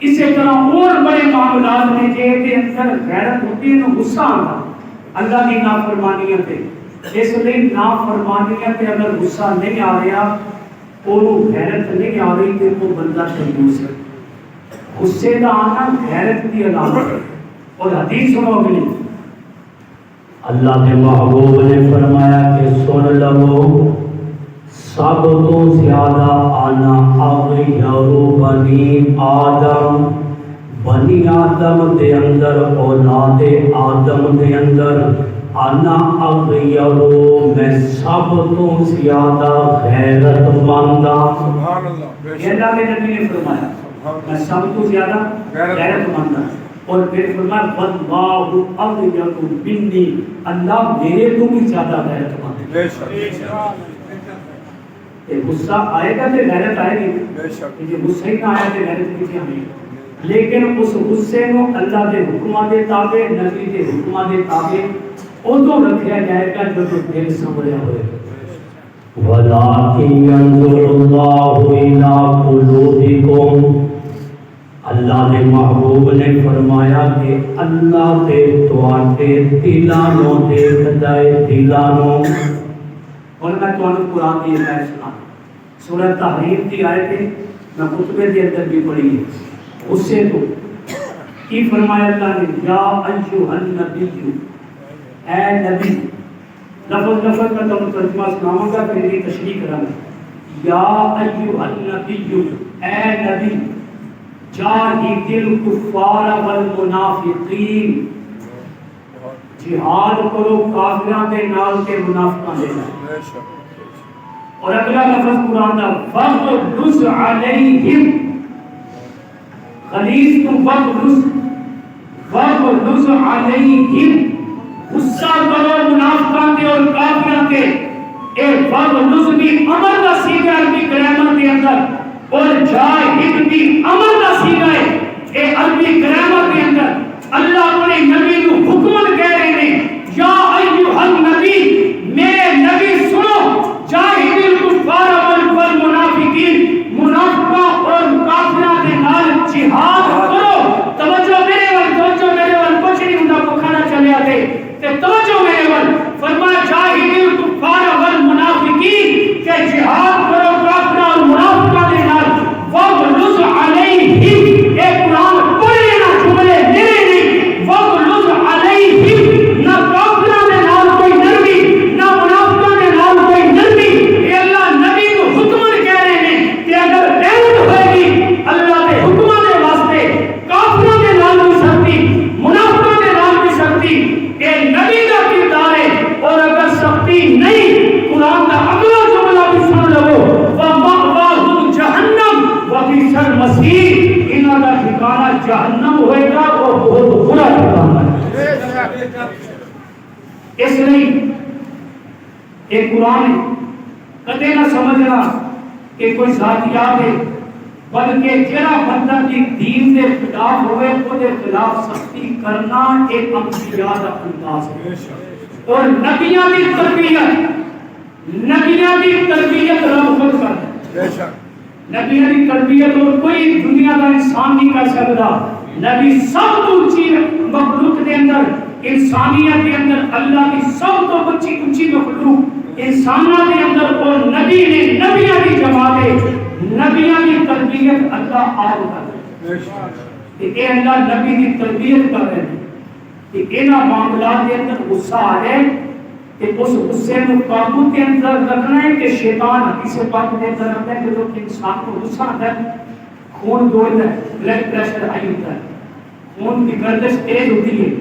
اسی طرح اور بڑے معاملات میں جے کے اندر غیرت ہوتی ہے تو غصہ آتا اللہ کی نافرمانیاں پہ، اس لیے نافرمانیاں پہ اگر غصہ نہیں آ رہا، اور غیرت نہیں آ رہی تو وہ بندہ دیوس ہے۔ غصے کا آنا غیرت کی علامت ہے۔ اور حدیث سنو اگلی، اللہ کے محبوب نے فرمایا کہ سن لو سب تو زیادہ آنا اغیرو بنی آدم، بنی آدم دے اندر اولاد آدم دے اندر انا اغیرو میں سب تو زیادہ غیرت ماندا۔ سبحان اللہ، اللہ کے نبی نے فرمایا میں سب تو زیادہ غیرت ماندا، اور پھر فرمایا واللہ اغیر منی، اللہ میرے تو بھی زیادہ غیرت مند ہے۔ غصہ آئے گا تو غیرت آئے گی، یہ غصہ ہی نہ آیا تو غیرت کیسے آئے گی؟ لیکن اس غصے کو اللہ کے حکماں دے تابع، نبی کے حکماں دے تابع ادو رکھا جائے گا جو دل سنبھلیا ہوئے گا۔ وَلَٰكِن يَنظُرُ اللَّهُ إِلَىٰ قُلُوبِكُمْ، اللہ نے محبوب نے فرمایا کہ اللہ تے تواڈے دلاں نوں دیکھدا ہے، دلاں نوں۔ اور میں تمہیں قرآن کی آیت سنا، سورہ تحریم کی آیت ہے، میں خطبے کے اندر بھی پڑھی ہے۔ اس سے تو کی فرمایا اللہ نے، یا ایھا النبی، اے نبی، لفظ لفظ میں تمہیں ترجمہ سناؤں گا پھر بھی تشریح کروں گا۔ یا ایھا النبی، اے نبی، جاہد الکفار والمنافقین، جہاد کرو کافراں دے نال تے منافقاں دے نال۔ اور اگلا لفظ قرآن دا فغلظ علیہم، غلیظ تو فغلظ علیہم، غصہ کرو منافقاں تے اور کافراں تے۔ اے فغلظ بھی امر دا سیغہ عربی گرامر کے اندر، اور جاہد بھی امر دا سیغہ ہے اے عربی گرامر کے اندر۔ اللہ اپنے نبی کو حکم کہہ رہے ہیں یا ایھا النبی میرے نبی سنو جاہد الکفار والمنافقین منافقوں اور کافروں کے نال جہاد کرو توجہ میرے ول کچھ نہیں ہوندا بکھا نہ چلیا تے توجہ میرے ول فرمایا جاہد الکفار والمنافقین کہ جہاد کرو کافروں اور منافقوں کے نال وغلظ علیہم اے قرآن پڑھے نہ جملے میرے نہیں وغلظ علیہم نہ کافروں کے نال کوئی نرمی نہ منافقوں کے نال کوئی نرمی اے اللہ نبی کو حکم کہہ رہے ہیں کہ اگر غیرت ہوئے گی اللہ کے حکموں کے واسطے کافروں کے نال بھی سختی منافقوں کے نال بھی سختی اے نبی کا کردار ہے اور اگر سختی نہیں قرآن کا اگلا جملہ بھی سن لو وَمَأْوَاهُمْ جَهَنَّمُ وَبِئْسَ الْمَصِيرُ انہاں دا ٹھکانہ جہنم ہوئے گا اور بہت برا ٹھکانہ ہے اس لیے ایک قرآن کدے نہ سمجھنا کہ کوئی ذاتیات ہے بلکہ جڑا بندہ کی دین دے خلاف ہوئے او دے خلاف سختی کرنا ایک انبیاء دا انداز ہے اور نبیوں کی تربیت رب خود کرتا ہے نبیوں کی تربیت اور کوئی دنیا کا انسان نہیں کر سکتا نبی سب تو اونچی مخلوق کے اندر انسانیت کے اندر اللہ کی سب تو اونچی مخلوق انسانوں کے اندر اور نبی نے نبیوں کی جماعت ہے نبیوں کی تربیت اللہ آپ کر رہے ہیں اے اللہ نبی کی تربیت کر رہے ہیں کہ انہاں معاملات کے اندر غصہ آ جائے کہ اس غصے کو قابو کے اندر رکھنا ہے کہ شیطان حدیث پاک کے اندر آتا ہے کہ جو انسان کو غصہ آتا ہے خون دوڑتا ہے بلڈ پریشر ہائی ہوتا ہے خون کی گردش تیز ہوتی ہے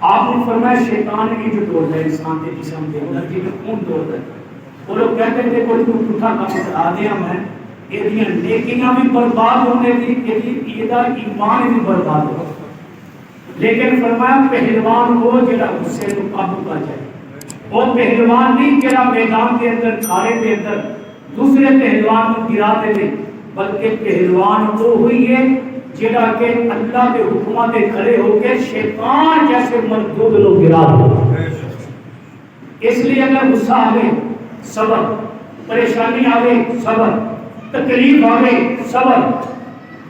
آپ نے فرمایا شیطان کی جو دوڑتا ہے انسان کے جسم کے اندر جی خون دوڑتا ہے وہ لوگ کہتے تھے کوئی تو پٹھا کام کرا دیا میں یہ نیکیاں بھی برباد ہونے کی یہ ایمان بھی برباد ہو لیکن فرمایا پہلوان وہ جڑا غصے کو قابو کر جائے وہ پہلوان نہیں جڑا میدان کے اندر کھاڑے کے اندر دوسرے پہلوان کو گرا دے دے بلکہ پہلوان وہ ہوئی ہے جڑا کہ اللہ کے حکمات کھڑے ہو کے شیطان جیسے مردود لوگ گرا دے اس لیے اگر غصہ آگے صبر پریشانی آگے صبر تکلیف آگے صبر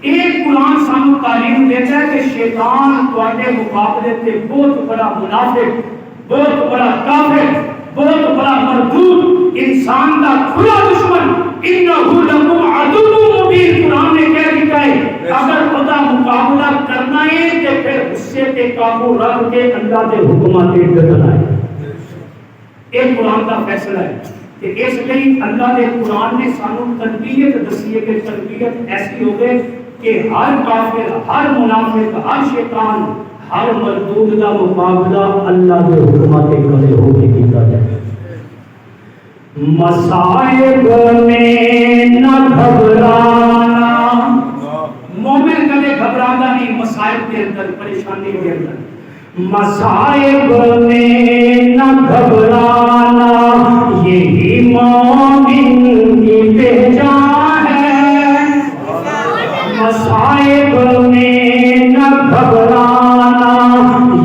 ایک قرآن سانو تعلیم دیتا ہے کہ شیطان تواڈے مقابلے تے بہت بڑا منافق بہت بڑا کافر بہت بڑا مردود انسان کا کھلا دشمن انہو لکم عدو مبین قرآن نے کہہ دیا ہے اگر خدا مقابلہ کرنا ہے تو پھر غصے تے قابو رکھ کے اللہ کے حکمات ڈٹنا ہے ایک قرآن کا فیصلہ ہے کہ اس لیے اللہ کے قرآن نے سانو تربیت دسی ہے کہ تربیت ایسی ہوگی کہ ہر کافر ہر منافق ہر شیطان ہر مردود کا مقابلہ اللہ کے حکمات کھڑے ہو کے کیتا جائے مصائب میں نہ گھبرانا مومن کبھی گھبرانا نہیں مصائب کے اندر پریشانی کے اندر مصائب میں نہ گھبرانا یہی مومن کی پہچان ہے مصائب میں نہ گھبرانا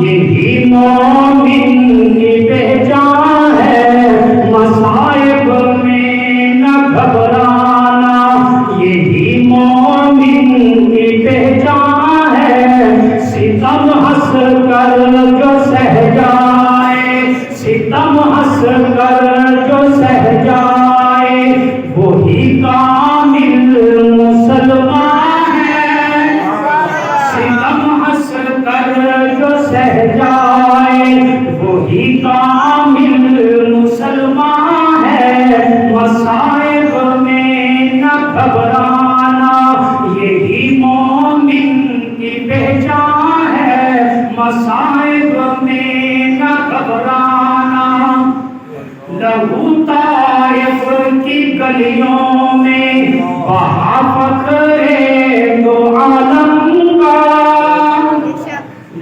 یہی مومن کی پہچان ہے مصائب میں نہ گھبرانا یہی مومن کی پہچان ہے ستم ہنس کر جو سہ جائے ستم ہنس کر جو سہ جائے وہی کامل مسلمان ہے ستم ہنس کر جو سہ جائے وہی کامل مسلمان ہے مصائب میں نہ گھبرانا یہی مومن کی پہچان ہے مصائب میں نہ گھبرانا لہو طائف کی گلیوں میں وہاں فخر دو عالم کا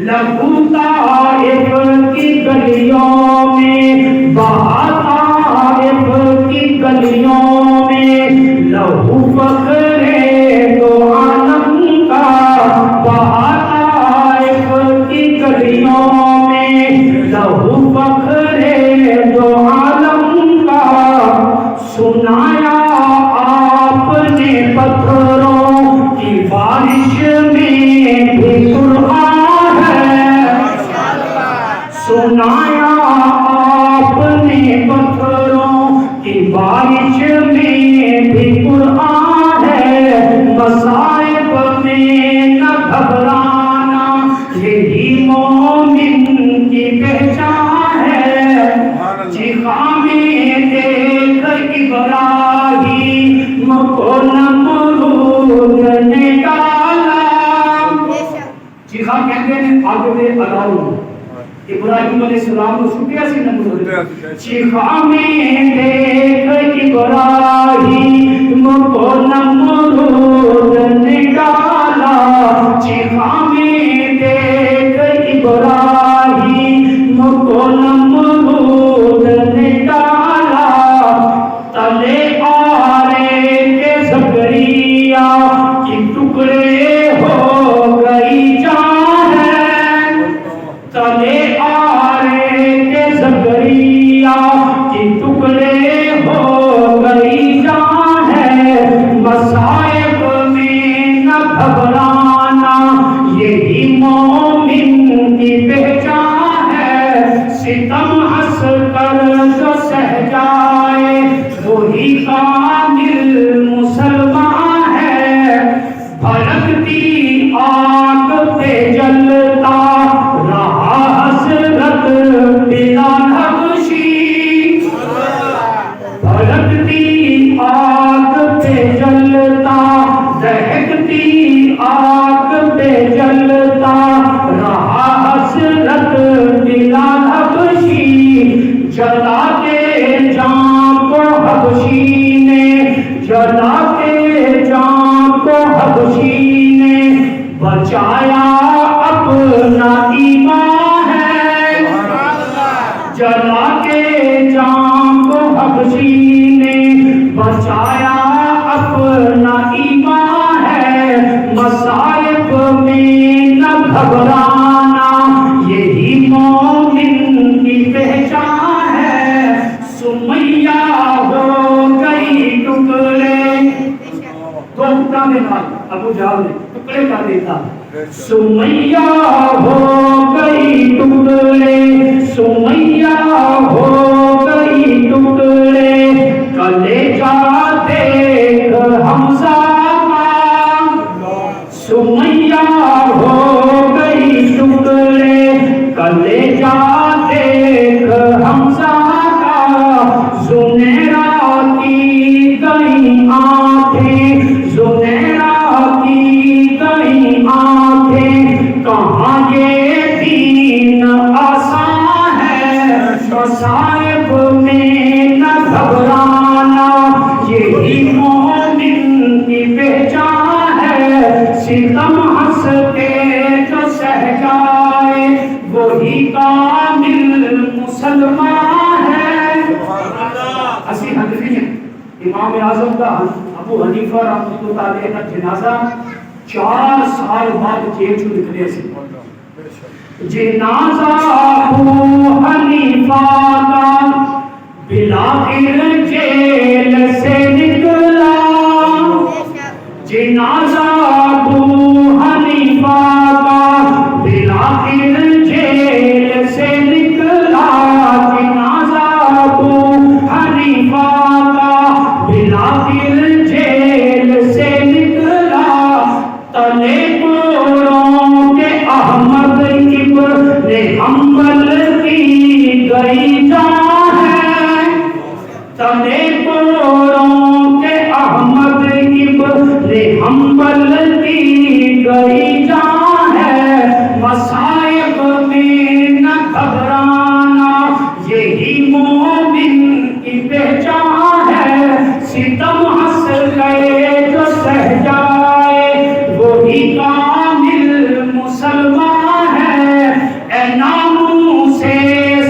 لہو طائف کی گلیوں میں وہاں طائف کی گلیوں میں لہو فخر دو عالم کا وہاں طائف کی سنایا آپ نے پتھروں کی بارش میں بھی قرآن ہے، مصائب میں نہ گھبرانا یہی مومن کی پہچان ہے۔ چیخامیں دیکھ ابراہیم کو نمرود نے ڈالا، چیخا کہتے ہیں آگے دے الاؤ ابراہیم علیہ السلام کو شکریہ سی نمرود، چیخامیں دیکھ ابراہیم کو نمرود نے ڈالا، چیخامیں دیکھ ابراہیم کو نمرود نے ڈالا، تلے آرے کے زکریا کی ٹکڑے ہو گئی جان ہے، تلے آرے کے زکریا کی ٹکڑے ہو گئی جان ہے، مصائب میں نہ گھبرانا یہی مومن کی پہچان ہے، ستم ہنس کر جو سہ جائے وہی کامل مسلمان ہے، بھڑکتی آگ پہ جلتا رہا حسرت بلال حبشی، بھڑکتی آگ پہ جلتا دہکتی آگ پہ جلتا رہا حسرت بلال حبشی، جلا کے جان کو حبشی نے، جلا کے جان کو حبشی نے بچایا اپنا ایمان ہے، جلا کے جان کو حبشی نے بچایا اپنا ایمان ہے، مصائب میں نہ گھبرانا یہی مومن کی پہچان ہے، سمیہ ہو گئی ٹکڑے، دو ٹکڑا دیتا ابو جہل نے ٹکڑے کر دیتا، سمیہ ہو گئی ٹکڑے، سمیہ ہو گئی ٹکڑے، کلیجہ دیکھ حمزہ کا، سمیہ ہو گئی ٹکڑے، کلیجہ دیکھ حمزہ کا، زنیرہ کی گئی آنکھیں، زنیرہ کی گئی آنکھیں، کہاں یہ دین آسان ہے، مصائب میں نہ گھبرانا یہی مومن کی پہچان ہے، ستم ہنس کے جو سہ جائے وہی کامل مسلمان ہے۔ اسی حنفی ہیں، امام اعظم کا ابو حنیفہ رحمۃ اللہ علیہ کا جنازہ 4 سال بعد جیل چوں نکلے سی، جنازہ ابو حنیفہ کا بلاخر جیل سے نکلا، جنازہ ابو حنیفہ کا بلاخر جیل سے نکلا، جنازہ ابو حنیفہ کا بلاخر جیل سے نکلا، تلے کوڑوں کے احمد ابن حنبل کی گئی جان ہے، تلے کوڑوں کے احمد ابن حنبل کی گئی جان ہے، مصائب میں نہ گھبرانا یہی مومن کی پہچان ہے، ستم ہنس گئے جو سہ جائے وہی کامل مسلمان ہے، اے ناموس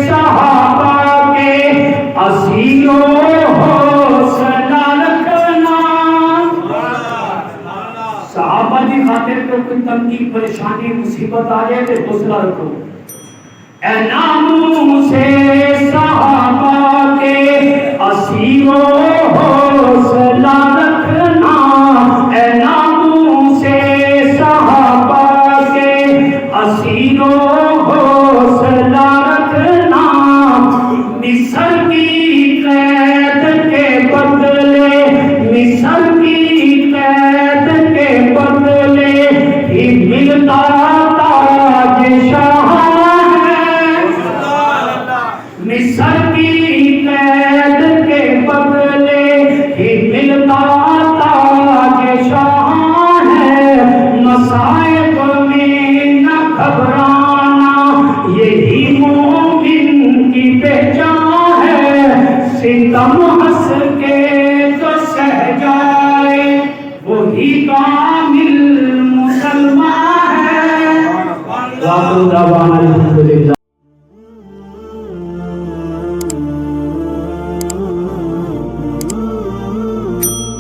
صحابہ کے اسیرو حوصلہ رکھنا، صحابہ کی خاطر کو کوئی تنگی پریشانی مصیبت آ جائے تو حوصلہ رکھو، اے ناموس صحابہ کے اسیرو حوصلہ رکھنا، اے ناموس صحابہ کے اسیرو حوصلہ رکھنا، غائب میں نہ گھبرانا، یہی مومن کی پہچان ہے، ستم ہنس کے تو سہ جائے وہی کامل مسلمان ہے۔